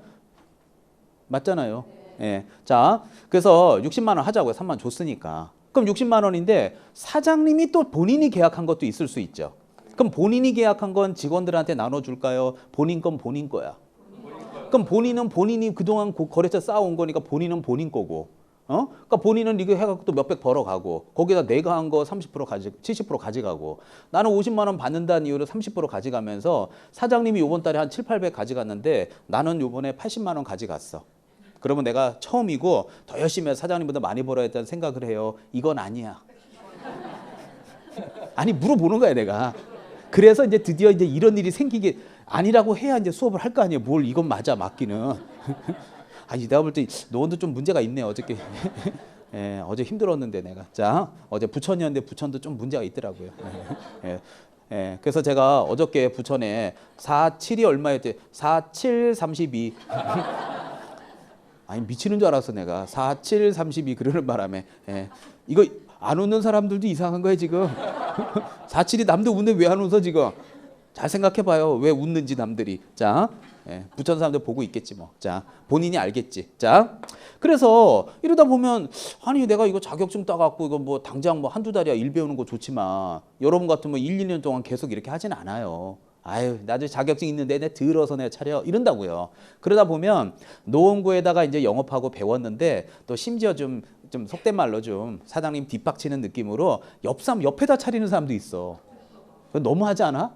맞잖아요. 예. 자, 그래서 60만 원 하자고요. 3만 원 줬으니까. 그럼 60만 원인데 사장님이 또 본인이 계약한 것도 있을 수 있죠. 그럼 본인이 계약한 건 직원들한테 나눠줄까요? 본인 건 본인 거야. 그럼 본인은 본인이 그동안 거래처 쌓아온 거니까 본인은 본인 거고. 그러니까 본인은 이거 해갖고 또 몇백 벌어가고 거기다 내가 한 거 30% 70% 가져가고 나는 50만 원 받는다는 이유로 30% 가져가면서 사장님이 이번 달에 한 7, 800 가져갔는데 나는 이번에 80만 원 가져갔어. 그러면 내가 처음이고 더 열심히 해서 사장님보다 많이 벌어야겠다는 생각을 해요. 이건 아니야. 아니 물어보는 거야 내가. 그래서 이제 드디어 이제 이런 일이 생기게 아니라고 해야 이제 수업을 할 거 아니에요. 뭘 이건 맞아 맞기는. 아니 내가 볼 때 너도 좀 문제가 있네 어저께. 예, 어제 힘들었는데 내가. 자 어제 부천이었는데 부천도 좀 문제가 있더라고요. 예, 예, 그래서 제가 어저께 부천에 4, 7이 얼마였지? 4, 7, 32. 아니 미치는 줄 알았어 내가. 4, 7, 32 그러는 바람에. 예, 이거 안 웃는 사람들도 이상한 거예요 지금. 4, 7이 남들 웃는데 왜 안 웃어 지금? 잘 생각해봐요. 왜 웃는지 남들이. 자, 예, 부천 사람들 보고 있겠지 뭐. 자, 본인이 알겠지. 자, 그래서 이러다 보면 아니 내가 이거 자격증 따갖고 이거 뭐 당장 뭐 한두 달이야 일 배우는 거 좋지만 여러분 같으면 1, 2년 동안 계속 이렇게 하진 않아요. 아유, 나도 자격증 있는데 내 들어서 내가 차려 이런다고요. 그러다 보면 노원구에다가 이제 영업하고 배웠는데 또 심지어 좀 속된 말로 좀 사장님 뒷박치는 느낌으로 옆에다 차리는 사람도 있어. 너무하지 않아?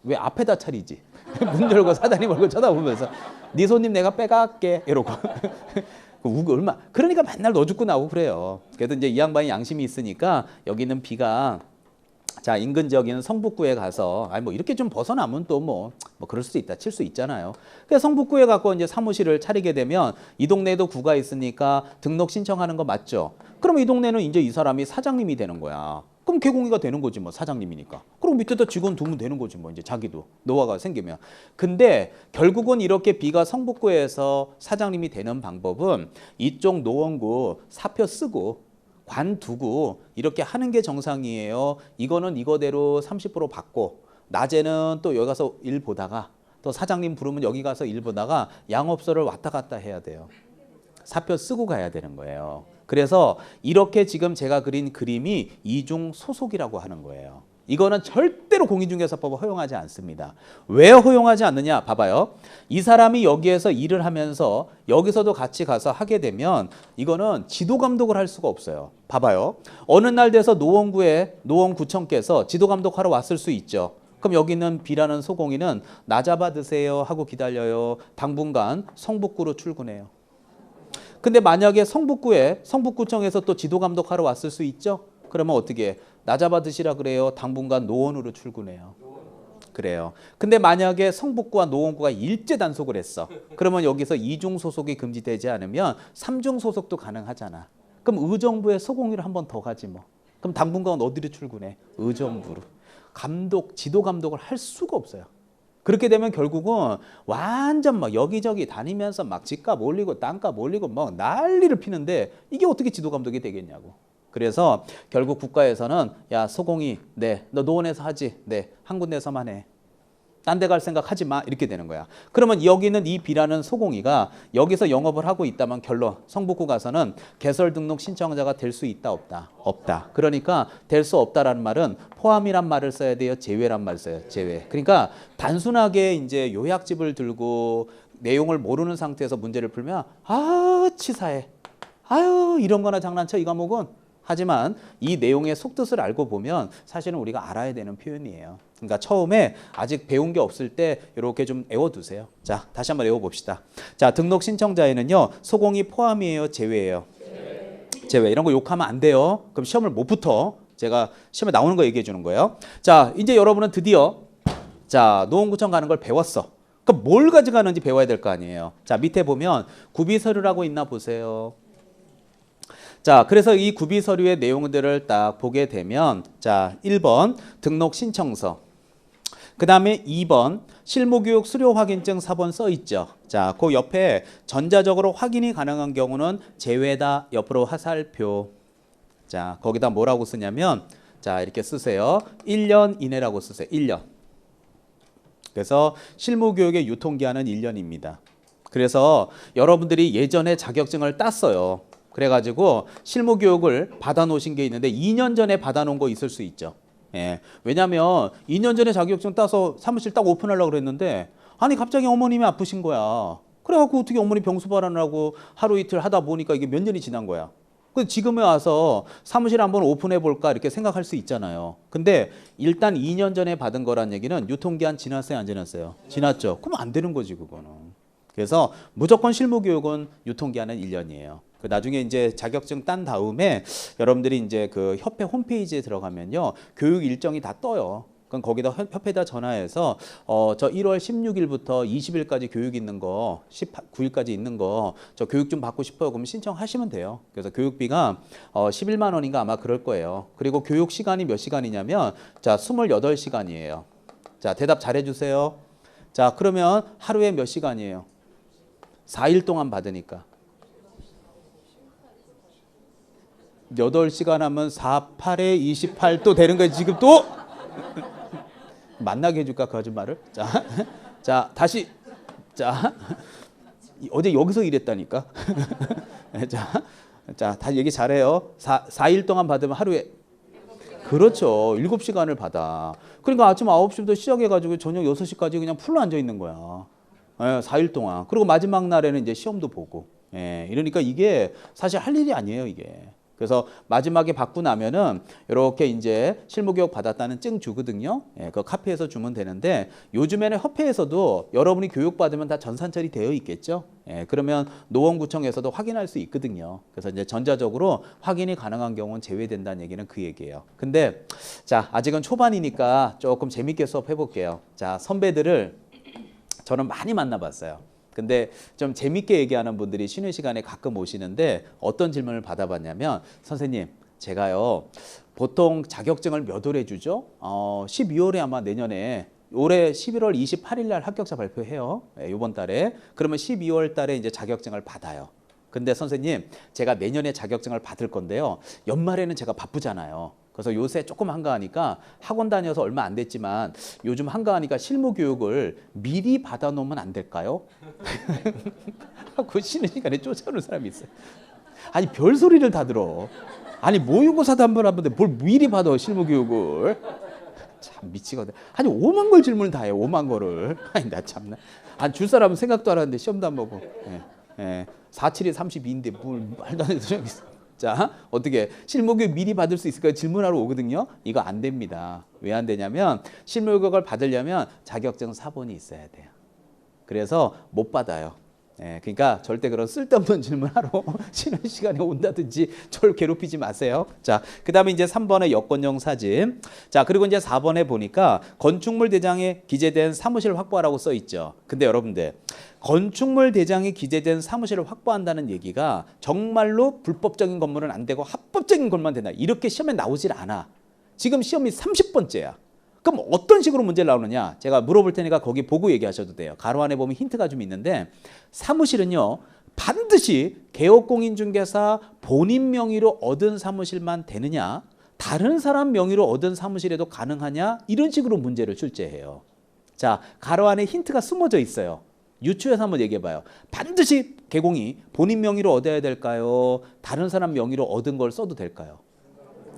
왜 앞에다 차리지? 문 열고 사장님 얼굴 쳐다보면서 네 손님 내가 빼갈게 이러고 얼마 그러니까 맨날 너 죽고 나오고 그래요. 그래도 이제 이 양반이 양심이 있으니까 여기 있는 비가 자 인근 지역에는 성북구에 가서 아니 뭐 이렇게 좀 벗어나면 또 뭐 그럴 수도 있다 칠 수 있잖아요. 그래서 성북구에 갖고 이제 사무실을 차리게 되면 이 동네에도 구가 있으니까 등록 신청하는 거 맞죠? 그럼 이 동네는 이제 이 사람이 사장님이 되는 거야. 그럼 개공이가 되는 거지 뭐 사장님이니까. 그럼 밑에다 직원 두면 되는 거지 뭐 이제 자기도 노화가 생기면. 근데 결국은 이렇게 비가 성북구에서 사장님이 되는 방법은 이쪽 노원구 사표 쓰고 관두고 이렇게 하는 게 정상이에요. 이거는 이거대로 30% 받고 낮에는 또 여기 가서 일 보다가 또 사장님 부르면 여기 가서 일 보다가 양업소를 왔다 갔다 해야 돼요. 사표 쓰고 가야 되는 거예요. 그래서 이렇게 지금 제가 그린 그림이 이중 소속이라고 하는 거예요. 이거는 절대로 공인중개사법을 허용하지 않습니다. 왜 허용하지 않느냐? 봐봐요. 이 사람이 여기에서 일을 하면서 여기서도 같이 가서 하게 되면 이거는 지도감독을 할 수가 없어요. 봐봐요. 어느 날 돼서 노원구청께서 지도감독하러 왔을 수 있죠. 그럼 여기 있는 B라는 소공인은 나 잡아 드세요 하고 기다려요. 당분간 성북구로 출근해요. 근데 만약에 성북구청에서 또 지도감독하러 왔을 수 있죠? 그러면 어떻게 해? 나 잡아 드시라 그래요. 당분간 노원으로 출근해요. 그래요. 근데 만약에 성북구와 노원구가 일제 단속을 했어. 그러면 여기서 이중 소속이 금지되지 않으면 삼중 소속도 가능하잖아. 그럼 의정부에 소공위를 한 번 더 가지 뭐. 그럼 당분간 어디로 출근해? 의정부로. 지도 감독을 할 수가 없어요. 그렇게 되면 결국은 완전 막 여기저기 다니면서 막 집값 올리고 땅값 올리고 막 난리를 피는데 이게 어떻게 지도 감독이 되겠냐고. 그래서 결국 국가에서는 야 소공이 네 너 노원에서 하지 네 한 군데서만 해. 딴 데 갈 생각 하지 마. 이렇게 되는 거야. 그러면 여기는 이 B라는 소공이가 여기서 영업을 하고 있다면 결론 성북구 가서는 개설 등록 신청자가 될 수 있다 없다? 없다. 그러니까 될 수 없다라는 말은 포함이란 말을 써야 돼요? 제외란 말을 써요? 제외. 그러니까 단순하게 이제 요약집을 들고 내용을 모르는 상태에서 문제를 풀면 아 치사해. 아유 이런 거나 장난쳐 이 과목은. 하지만 이 내용의 속뜻을 알고 보면 사실은 우리가 알아야 되는 표현이에요. 그러니까 처음에 아직 배운 게 없을 때 이렇게 좀 외워두세요. 자, 다시 한번 외워봅시다. 자, 등록 신청자에는요. 소공이 포함이에요? 제외예요? 제외. 이런 거 욕하면 안 돼요. 그럼 시험을 못 붙어. 제가 시험에 나오는 거 얘기해 주는 거예요. 자, 이제 여러분은 드디어 자 노원구청 가는 걸 배웠어. 그럼 뭘 가져가는지 배워야 될 거 아니에요. 자, 밑에 보면 구비서류라고 있나 보세요. 자, 그래서 이 구비 서류의 내용들을 딱 보게 되면 자, 1번 등록 신청서. 그다음에 2번 실무교육 수료 확인증 4번 써 있죠. 자, 그 옆에 전자적으로 확인이 가능한 경우는 제외다. 옆으로 화살표. 자, 거기다 뭐라고 쓰냐면 자, 이렇게 쓰세요. 1년 이내라고 쓰세요. 1년. 그래서 실무교육의 유통기한은 1년입니다. 그래서 여러분들이 예전에 자격증을 땄어요. 그래가지고 실무교육을 받아놓으신 게 있는데 2년 전에 받아놓은 거 있을 수 있죠. 예. 왜냐하면 2년 전에 자격증 따서 사무실 딱 오픈하려고 그랬는데 아니 갑자기 어머님이 아프신 거야. 그래갖고 어떻게 어머니 병수 발언하고 하루 이틀 하다 보니까 이게 몇 년이 지난 거야. 근데 지금에 와서 사무실 한번 오픈해 볼까 이렇게 생각할 수 있잖아요. 근데 일단 2년 전에 받은 거란 얘기는 유통기한 지났어요, 안 지났어요? 지났죠. 그럼 안 되는 거지 그거는. 그래서 무조건 실무교육은 유통기한은 1년이에요. 나중에 이제 자격증 딴 다음에 여러분들이 이제 그 협회 홈페이지에 들어가면요. 교육 일정이 다 떠요. 그럼 거기다 협회에다 전화해서 저 1월 16일부터 20일까지 교육 있는 거 19일까지 있는 거 저 교육 좀 받고 싶어요. 그럼 신청하시면 돼요. 그래서 교육비가 11만 원인가 아마 그럴 거예요. 그리고 교육 시간이 몇 시간이냐면 자 28시간이에요. 자 대답 잘해 주세요. 자 그러면 하루에 몇 시간이에요? 4일 동안 받으니까 8시간 하면 4, 8에 28 또 되는 거예요. 지금 또 만나게 해줄까 그 아줌마를? 자 다시 자 어제 여기서 일했다니까. 자 다시 얘기 잘해요. 4일 동안 받으면 하루에 그렇죠. 7시간을 받아. 그러니까 아침 9시부터 시작해가지고 저녁 6시까지 그냥 풀로 앉아 있는 거야. 4일 동안. 그리고 마지막 날에는 이제 시험도 보고. 이러니까 이게 사실 할 일이 아니에요, 이게. 그래서 마지막에 받고 나면은 이렇게 이제 실무교육 받았다는 증 주거든요. 그 카페에서 주면 되는데 요즘에는 협회에서도 여러분이 교육 받으면 다 전산처리 되어 있겠죠. 그러면 노원구청에서도 확인할 수 있거든요. 그래서 이제 전자적으로 확인이 가능한 경우는 제외된다는 얘기는 그 얘기예요. 근데 자 아직은 초반이니까 조금 재밌게 수업해 볼게요. 자 선배들을 저는 많이 만나봤어요. 근데 좀 재밌게 얘기하는 분들이 쉬는 시간에 가끔 오시는데 어떤 질문을 받아봤냐면 선생님 제가요 보통 자격증을 몇 월에 주죠? 12월에 아마 내년에 올해 11월 28일 날 합격자 발표해요. 이번 달에. 그러면 12월 달에 이제 자격증을 받아요. 근데 선생님 제가 내년에 자격증을 받을 건데요. 연말에는 제가 바쁘잖아요. 그래서 요새 조금 한가하니까 학원 다녀서 얼마 안 됐지만 요즘 한가하니까 실무 교육을 미리 받아놓으면 안 될까요? 그 쉬는 시간에 쫓아오는 사람이 있어요. 아니 별소리를 다 들어. 아니 모의고사도 한 번 하는데 뭘 미리 받아 실무 교육을. 참 미치거든. 아니 5만 걸 질문을 다 해요. 5만 거를. 아니 나 참나. 아니 줄 사람은 생각도 안 하는데 시험도 안 보고. 47이 32인데 뭘 말도 안 해도 저기 있어. 자, 어떻게 실무교육 미리 받을 수 있을까요? 질문하러 오거든요. 이거 안 됩니다. 왜 안 되냐면 실무교육을 받으려면 자격증 4번이 있어야 돼요. 그래서 못 받아요. 그러니까 절대 그런 쓸데없는 질문하러 쉬는 시간에 온다든지 저를 괴롭히지 마세요. 자, 그다음에 이제 3번의 여권용 사진. 자, 그리고 이제 4번에 보니까 건축물 대장에 기재된 사무실 확보하라고 써 있죠. 근데 여러분들 건축물 대장에 기재된 사무실을 확보한다는 얘기가 정말로 불법적인 건물은 안 되고 합법적인 것만 된다. 이렇게 시험에 나오질 않아. 지금 시험이 30번째야. 그럼 어떤 식으로 문제를 나오느냐? 제가 물어볼 테니까 거기 보고 얘기하셔도 돼요. 가로 안에 보면 힌트가 좀 있는데 사무실은요. 반드시 개업공인중개사 본인 명의로 얻은 사무실만 되느냐? 다른 사람 명의로 얻은 사무실에도 가능하냐? 이런 식으로 문제를 출제해요. 자, 가로 안에 힌트가 숨어져 있어요. 유추해서 한번 얘기해봐요. 반드시 개공이 본인 명의로 얻어야 될까요? 다른 사람 명의로 얻은 걸 써도 될까요?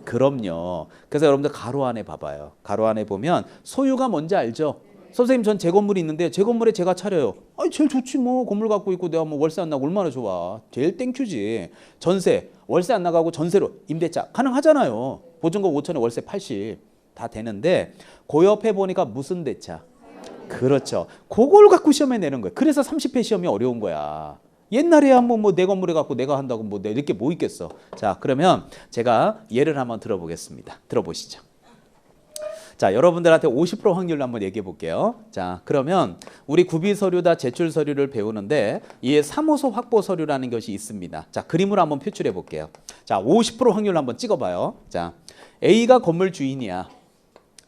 그럼요. 그래서 여러분들 가로 안에 봐봐요. 가로 안에 보면 소유가 뭔지 알죠? 선생님 전 제 건물이 있는데 제 건물에 제가 차려요. 아니 제일 좋지 뭐. 건물 갖고 있고 내가 뭐 월세 안 나고 얼마나 좋아. 제일 땡큐지. 전세 월세 안 나가고 전세로 임대차 가능하잖아요. 보증금 5천에 월세 80 다 되는데 그 옆에 보니까 무슨 대차? 그렇죠. 그걸 갖고 시험에 내는 거예요. 그래서 30회 시험이 어려운 거야. 옛날에야 뭐 내 건물에 갖고 내가 한다고 뭐 이렇게 뭐 있겠어. 자, 그러면 제가 예를 한번 들어보겠습니다. 들어보시죠. 자, 여러분들한테 50% 확률로 한번 얘기해 볼게요. 자, 그러면 우리 구비 서류다 제출 서류를 배우는데 이 사무소 확보 서류라는 것이 있습니다. 자, 그림으로 한번 표출해 볼게요. 자, 50% 확률로 한번 찍어 봐요. 자, A가 건물 주인이야.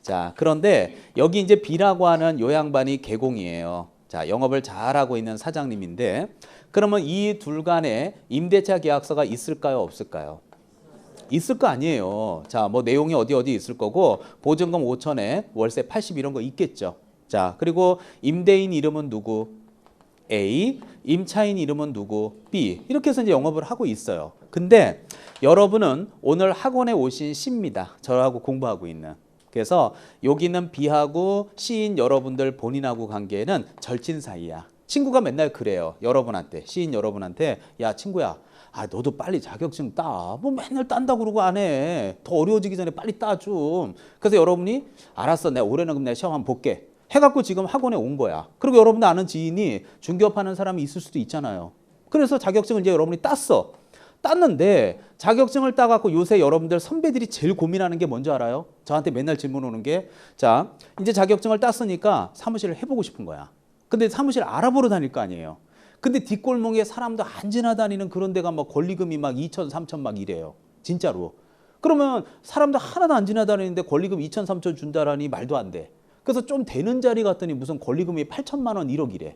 자, 그런데 여기 이제 B라고 하는 요 양반이 개공이에요. 자, 영업을 잘하고 있는 사장님인데 그러면 이 둘 간에 임대차 계약서가 있을까요, 없을까요? 있을 거 아니에요. 자, 뭐 내용이 어디 있을 거고 보증금 5천에 월세 80 이런 거 있겠죠. 자, 그리고 임대인 이름은 누구? A, 임차인 이름은 누구? B. 이렇게 해서 이제 영업을 하고 있어요. 근데 여러분은 오늘 학원에 오신 C입니다. 저하고 공부하고 있는. 그래서 여기는 B하고 C인 여러분들 본인하고 관계는 절친 사이야. 친구가 맨날 그래요. 여러분한테, C인 여러분한테 야 친구야, 아 너도 빨리 자격증 따. 뭐 맨날 딴다 그러고 안 해. 더 어려워지기 전에 빨리 따 좀. 그래서 여러분이 알았어, 내가 올해는 그럼 내가 시험 한번 볼게 해갖고 지금 학원에 온 거야. 그리고 여러분도 아는 지인이 중개업하는 사람이 있을 수도 있잖아요. 그래서 자격증을 이제 여러분이 땄는데 자격증을 따갖고 요새 여러분들 선배들이 제일 고민하는 게 뭔지 알아요? 저한테 맨날 질문 오는 게, 자 이제 자격증을 땄으니까 사무실을 해보고 싶은 거야. 근데 사무실 알아보러 다닐 거 아니에요. 근데 뒷골목에 사람도 안 지나다니는 그런 데가 막 권리금이 막 2천, 3천 막 이래요. 진짜로. 그러면 사람도 하나도 안 지나다니는데 권리금 2천, 3천 준다라니 말도 안 돼. 그래서 좀 되는 자리 갔더니 무슨 권리금이 8천만 원, 1억이래.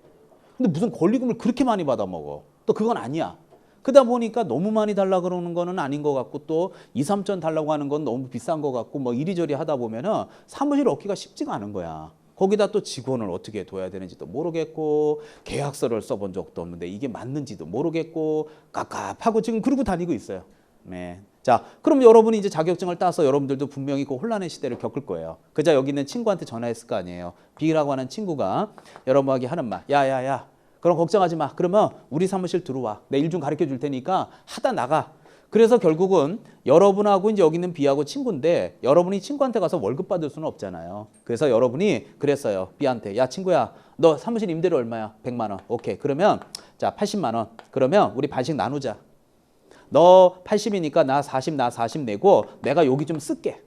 근데 무슨 권리금을 그렇게 많이 받아먹어. 또 그건 아니야. 그러다 보니까 너무 많이 달라 그러는 거는 아닌 것 같고 또 2, 3천 달라고 하는 건 너무 비싼 것 같고 뭐 이리저리 하다 보면은 사무실 얻기가 쉽지가 않은 거야. 거기다 또 직원을 어떻게 둬야 되는지도 모르겠고 계약서를 써본 적도 없는데 이게 맞는지도 모르겠고 깝깝하고 지금 그러고 다니고 있어요. 네. 자, 그럼 여러분이 이제 자격증을 따서 여러분들도 분명히 그 혼란의 시대를 겪을 거예요. 그자 여기 있는 친구한테 전화했을 거 아니에요. B라고 하는 친구가 여러분에게 하는 말, 야야야, 그럼 걱정하지 마. 그러면 우리 사무실 들어와. 내 일 좀 가르쳐 줄 테니까 하다 나가. 그래서 결국은 여러분하고 이제 여기 있는 B하고 친구인데 여러분이 친구한테 가서 월급 받을 수는 없잖아요. 그래서 여러분이 그랬어요. B한테, 야 친구야, 너 사무실 임대료 얼마야? 100만 원. 오케이. 그러면 자 80만 원. 그러면 우리 반씩 나누자. 너 80이니까 나 40 내고 내가 여기 좀 쓸게.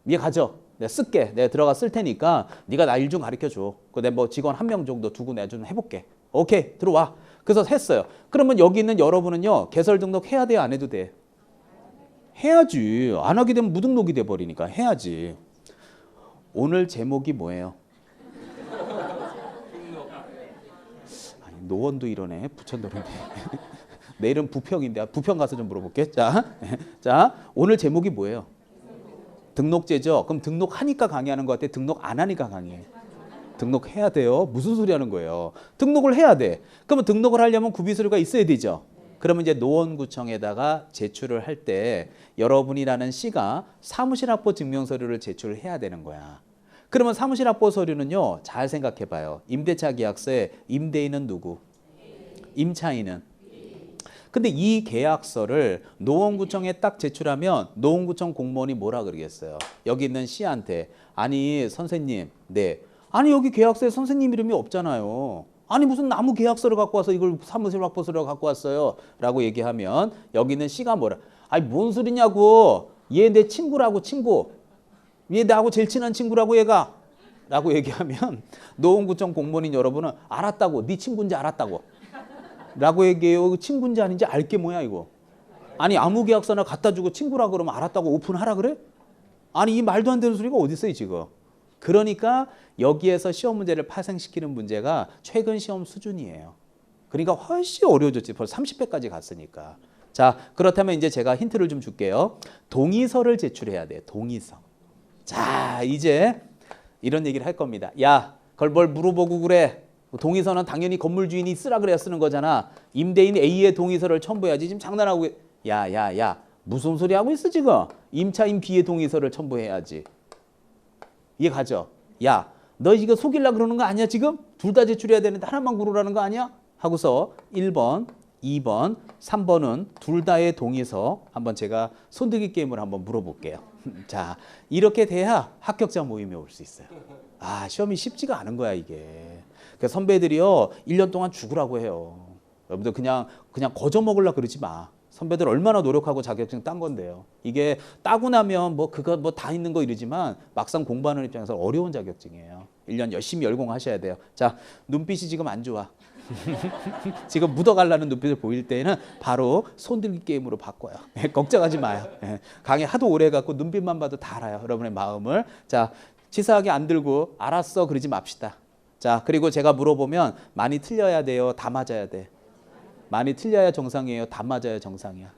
이해 가죠? 내가 쓸게. 내가 들어가 쓸 테니까 네가 나 일 좀 가르쳐 줘. 내가 뭐 직원 1명 정도 두고 내가 좀 해볼게. 오케이, 들어와. 그래서 했어요. 그러면 여기 있는 여러분은요, 개설 등록해야 돼요, 안 해도 돼? 해야지. 안 하게 되면 무등록이 돼 버리니까 해야지. 오늘 제목이 뭐예요? 아니, 노원도 이러네. 부천도인데. 내일은 부평인데 부평 가서 좀 물어볼게. 자, 오늘 제목이 뭐예요? 등록제죠. 그럼 등록하니까 강의하는 것 같아? 등록 안 하니까 강의해? 등록해야 돼요. 무슨 소리 하는 거예요? 등록을 해야 돼. 그러면 등록을 하려면 구비서류가 있어야 되죠. 그러면 이제 노원구청에다가 제출을 할 때 여러분이라는 C가 사무실 확보 증명서류를 제출을 해야 되는 거야. 그러면 사무실 확보 서류는요, 잘 생각해 봐요. 임대차 계약서에 임대인은 누구? 임차인은? 근데 이 계약서를 노원구청에 딱 제출하면 노원구청 공무원이 뭐라 그러겠어요? 여기 있는 C한테, 아니 선생님, 네, 아니 여기 계약서에 선생님 이름이 없잖아요. 아니 무슨 나무 계약서를 갖고 와서 이걸 사무실 확보서를 갖고 왔어요 라고 얘기하면 여기 있는 C가 뭐라, 아니 뭔 소리냐고, 얘 내 친구라고. 친구, 얘 나하고 제일 친한 친구라고 얘가 라고 얘기하면 노원구청 공무원인 여러분은 알았다고, 네 친구인지 알았다고 라고 얘기해요. 친구인지 아닌지 알게 뭐야 이거. 아니 아무 계약서나 갖다 주고 친구라 그러면 알았다고 오픈하라 그래? 아니 이 말도 안 되는 소리가 어디 있어요 지금. 그러니까 여기에서 시험 문제를 파생시키는 문제가 최근 시험 수준이에요. 그러니까 훨씬 어려워졌지. 벌써 30회까지 갔으니까. 자, 그렇다면 이제 제가 힌트를 좀 줄게요. 동의서를 제출해야 돼. 동의서. 자, 이제 이런 얘기를 할 겁니다. 야, 그걸 뭘 물어보고 그래. 동의서는 당연히 건물 주인이 쓰라 그래야 쓰는 거잖아. 임대인 A의 동의서를 첨부해야지. 지금 장난하고 야 무슨 소리 하고 있어 지금. 임차인 B의 동의서를 첨부해야지. 이해 가죠? 야 너 이거 속이려고 그러는 거 아니야 지금? 둘 다 제출해야 되는데 하나만 고르라는 거 아니야? 하고서 1번, 2번, 3번은 둘 다의 동의서 한번 제가 손들기 게임을 한번 물어볼게요. 자, 이렇게 돼야 합격자 모임에 올 수 있어요. 아, 시험이 쉽지가 않은 거야 이게. 그러니까 선배들이요 1년 동안 죽으라고 해요. 여러분들 그냥 거저 먹으려고 그러지 마. 선배들 얼마나 노력하고 자격증 딴 건데요. 이게 따고 나면 뭐 그거 뭐 다 있는 거 이러지만 막상 공부하는 입장에서 어려운 자격증이에요. 1년 열심히 열공하셔야 돼요. 자, 눈빛이 지금 안 좋아. 지금 묻어가려는 눈빛을 보일 때는 바로 손들기 게임으로 바꿔요. 걱정하지 마요. 강의 하도 오래 해갖고 눈빛만 봐도 다 알아요. 여러분의 마음을. 자, 치사하게 안 들고 알았어 그러지 맙시다. 자, 그리고 제가 물어보면 많이 틀려야 돼요. 다 맞아야 돼. 많이 틀려야 정상이에요. 다 맞아야 정상이야.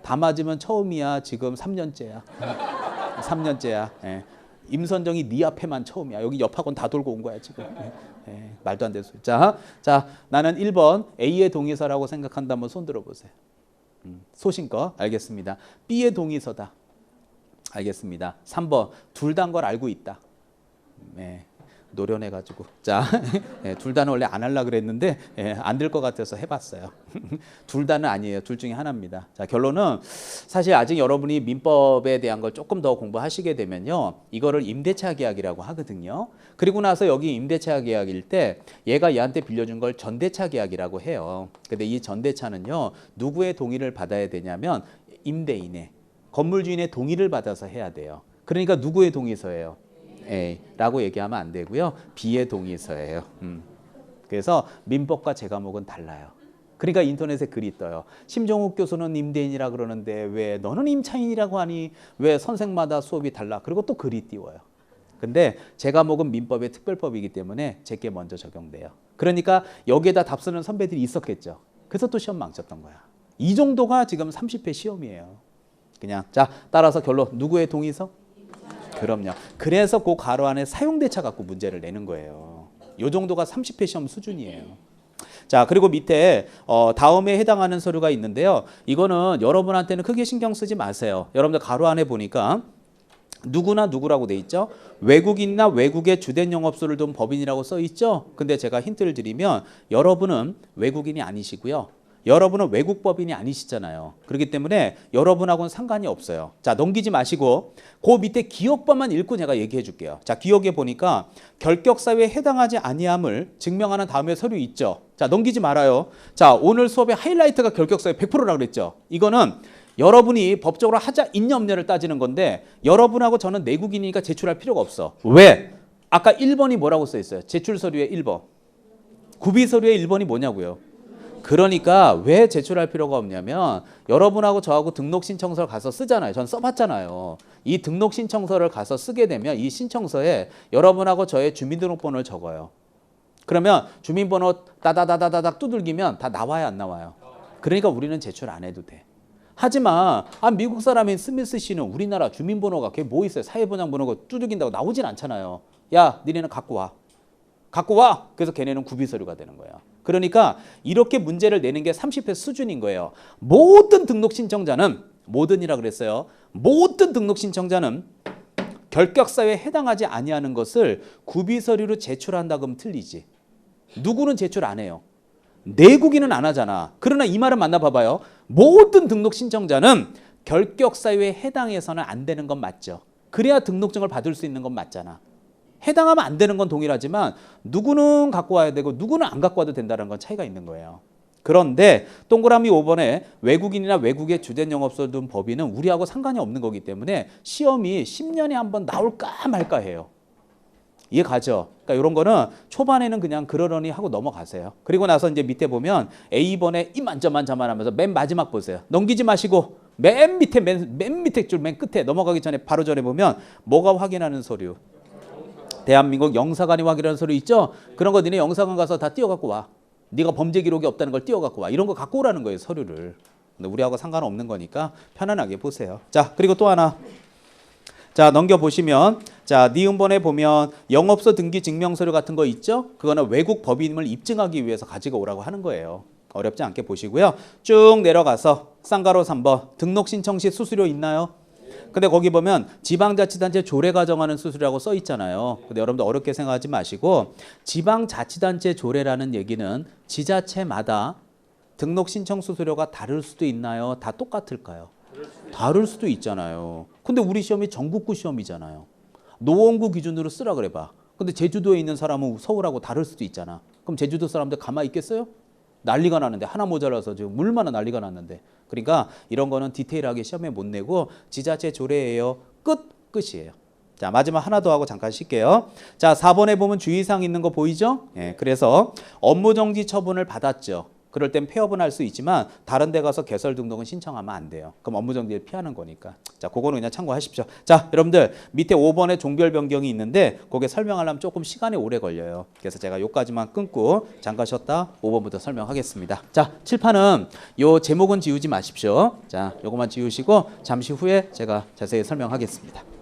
다 맞으면 처음이야. 지금 3년째야. 3년째야. 예. 임선정이 네 앞에만 처음이야. 여기 옆학원 다 돌고 온 거야 지금. 예. 말도 안 되는 소리. 자, 나는 1번 A의 동의서라고 생각한다면 손 들어보세요. 소신껏 알겠습니다. B의 동의서다. 알겠습니다. 3번 둘 다인 걸 알고 있다. 네. 노련해가지고 자, 둘 다는 원래 안 하려고 그랬는데 안 될 것 같아서 해봤어요. 둘 다는 아니에요. 둘 중에 하나입니다. 자, 결론은 사실 아직 여러분이 민법에 대한 걸 조금 더 공부하시게 되면요, 이거를 임대차 계약이라고 하거든요. 그리고 나서 여기 임대차 계약일 때 얘가 얘한테 빌려준 걸 전대차 계약이라고 해요. 근데 이 전대차는요 누구의 동의를 받아야 되냐면 임대인의, 건물 주인의 동의를 받아서 해야 돼요. 그러니까 누구의 동의서예요? A라고 얘기하면 안 되고요. B의 동의서예요. 그래서 민법과 제 과목은 달라요. 그러니까 인터넷에 글이 떠요. 심정욱 교수는 임대인이라 그러는데 왜 너는 임차인이라고 하니? 왜 선생마다 수업이 달라? 그리고 또 글이 띄워요. 근데 제 과목은 민법의 특별법이기 때문에 제게 먼저 적용돼요. 그러니까 여기에다 답 쓰는 선배들이 있었겠죠. 그래서 또 시험 망쳤던 거야. 이 정도가 지금 30회 시험이에요. 그냥 자, 따라서 결론 누구의 동의서? 그럼요. 그래서 그 가로 안에 사용대차 갖고 문제를 내는 거예요. 이 정도가 30회 시험 수준이에요. 자, 그리고 밑에 다음에 해당하는 서류가 있는데요. 이거는 여러분한테는 크게 신경 쓰지 마세요. 여러분들 가로 안에 보니까 누구나 누구라고 돼 있죠. 외국인이나 외국의 주된 영업소를 둔 법인이라고 써 있죠. 근데 제가 힌트를 드리면 여러분은 외국인이 아니시고요. 여러분은 외국 법인이 아니시잖아요. 그렇기 때문에 여러분하고는 상관이 없어요. 자, 넘기지 마시고 그 밑에 기억법만 읽고 제가 얘기해 줄게요. 자, 기억에 보니까 결격사유에 해당하지 아니함을 증명하는 다음에 서류 있죠. 자, 넘기지 말아요. 자, 오늘 수업의 하이라이트가 결격사유 100%라고 그랬죠. 이거는 여러분이 법적으로 하자 있냐 없냐를 따지는 건데 여러분하고 저는 내국인이니까 제출할 필요가 없어. 왜? 아까 1번이 뭐라고 써 있어요? 제출 서류의 1번. 구비 서류의 1번이 뭐냐고요? 그러니까 왜 제출할 필요가 없냐면 여러분하고 저하고 등록 신청서를 가서 쓰잖아요. 전 써봤잖아요. 이 등록 신청서를 가서 쓰게 되면 이 신청서에 여러분하고 저의 주민등록번호를 적어요. 그러면 주민번호 따다다다닥 두들기면 다 나와요, 안 나와요? 그러니까 우리는 제출 안 해도 돼. 하지만 미국 사람인 스미스 씨는 우리나라 주민번호가 그게 뭐 있어요? 사회보장번호가 두들긴다고 나오진 않잖아요. 야, 니네는 갖고 와. 갖고 와. 그래서 걔네는 구비서류가 되는 거예요. 그러니까 이렇게 문제를 내는 게 30회 수준인 거예요. 모든 등록 신청자는 모든이라 그랬어요. 모든 등록 신청자는 결격사유에 해당하지 아니하는 것을 구비서류로 제출한다 그러면 틀리지. 누구는 제출 안 해요. 내국인은 안 하잖아. 그러나 이 말은 만나봐봐요. 모든 등록 신청자는 결격사유에 해당해서는 안 되는 건 맞죠. 그래야 등록증을 받을 수 있는 건 맞잖아. 해당하면 안 되는 건 동일하지만 누구는 갖고 와야 되고 누구는 안 갖고 와도 된다는 건 차이가 있는 거예요. 그런데 동그라미 5번에 외국인이나 외국의 주된 영업소를 둔 법인은 우리하고 상관이 없는 거기 때문에 시험이 10년에 한 번 나올까 말까 해요. 이해 가죠? 그러니까 이런 거는 초반에는 그냥 그러려니 하고 넘어가세요. 그리고 나서 이제 밑에 보면 A번에 이만저만저만 하면서 맨 마지막 보세요. 넘기지 마시고 맨 밑에 맨 밑에 줄 맨 끝에 넘어가기 전에 바로 전에 보면 뭐가 확인하는 서류? 대한민국 영사관이 확인하는 서류 있죠? 그런 거 니네 영사관 가서 다 띄워갖고 와. 네가 범죄 기록이 없다는 걸 띄워갖고 와. 이런 거 갖고 오라는 거예요, 서류를. 근데 우리하고 상관없는 거니까 편안하게 보세요. 자, 그리고 또 하나. 자, 넘겨보시면 자, 니은번에 보면 영업소 등기 증명서류 같은 거 있죠? 그거는 외국 법인임을 입증하기 위해서 가지고 오라고 하는 거예요. 어렵지 않게 보시고요. 쭉 내려가서 쌍가로 3번 등록 신청 시 수수료 있나요? 근데 거기 보면 지방자치단체 조례 가정하는 수수료라고 써 있잖아요. 근데 여러분들 어렵게 생각하지 마시고 지방자치단체 조례라는 얘기는 지자체마다 등록 신청 수수료가 다를 수도 있나요? 다 똑같을까요? 다를 수도 있잖아요. 근데 우리 시험이 전국구 시험이잖아요. 노원구 기준으로 쓰라 그래 봐. 근데 제주도에 있는 사람은 서울하고 다를 수도 있잖아. 그럼 제주도 사람들 가만히 있겠어요? 난리가 나는데 하나 모자라서 지금 얼마나 난리가 났는데. 그러니까 이런 거는 디테일하게 시험에 못 내고 지자체 조례예요. 끝이에요. 자, 마지막 하나 더 하고 잠깐 쉴게요. 자, 4번에 보면 주의사항 있는 거 보이죠? 예, 그래서 업무정지 처분을 받았죠. 그럴 땐 폐업은 할 수 있지만 다른 데 가서 개설 등록은 신청하면 안 돼요. 그럼 업무정지를 피하는 거니까. 자, 그거는 그냥 참고하십시오. 자, 여러분들 밑에 5번에 종별 변경이 있는데 그게 설명하려면 조금 시간이 오래 걸려요. 그래서 제가 요까지만 끊고 잠깐 쉬었다 5번부터 설명하겠습니다. 자, 칠판은 요 제목은 지우지 마십시오. 자, 요거만 지우시고 잠시 후에 제가 자세히 설명하겠습니다.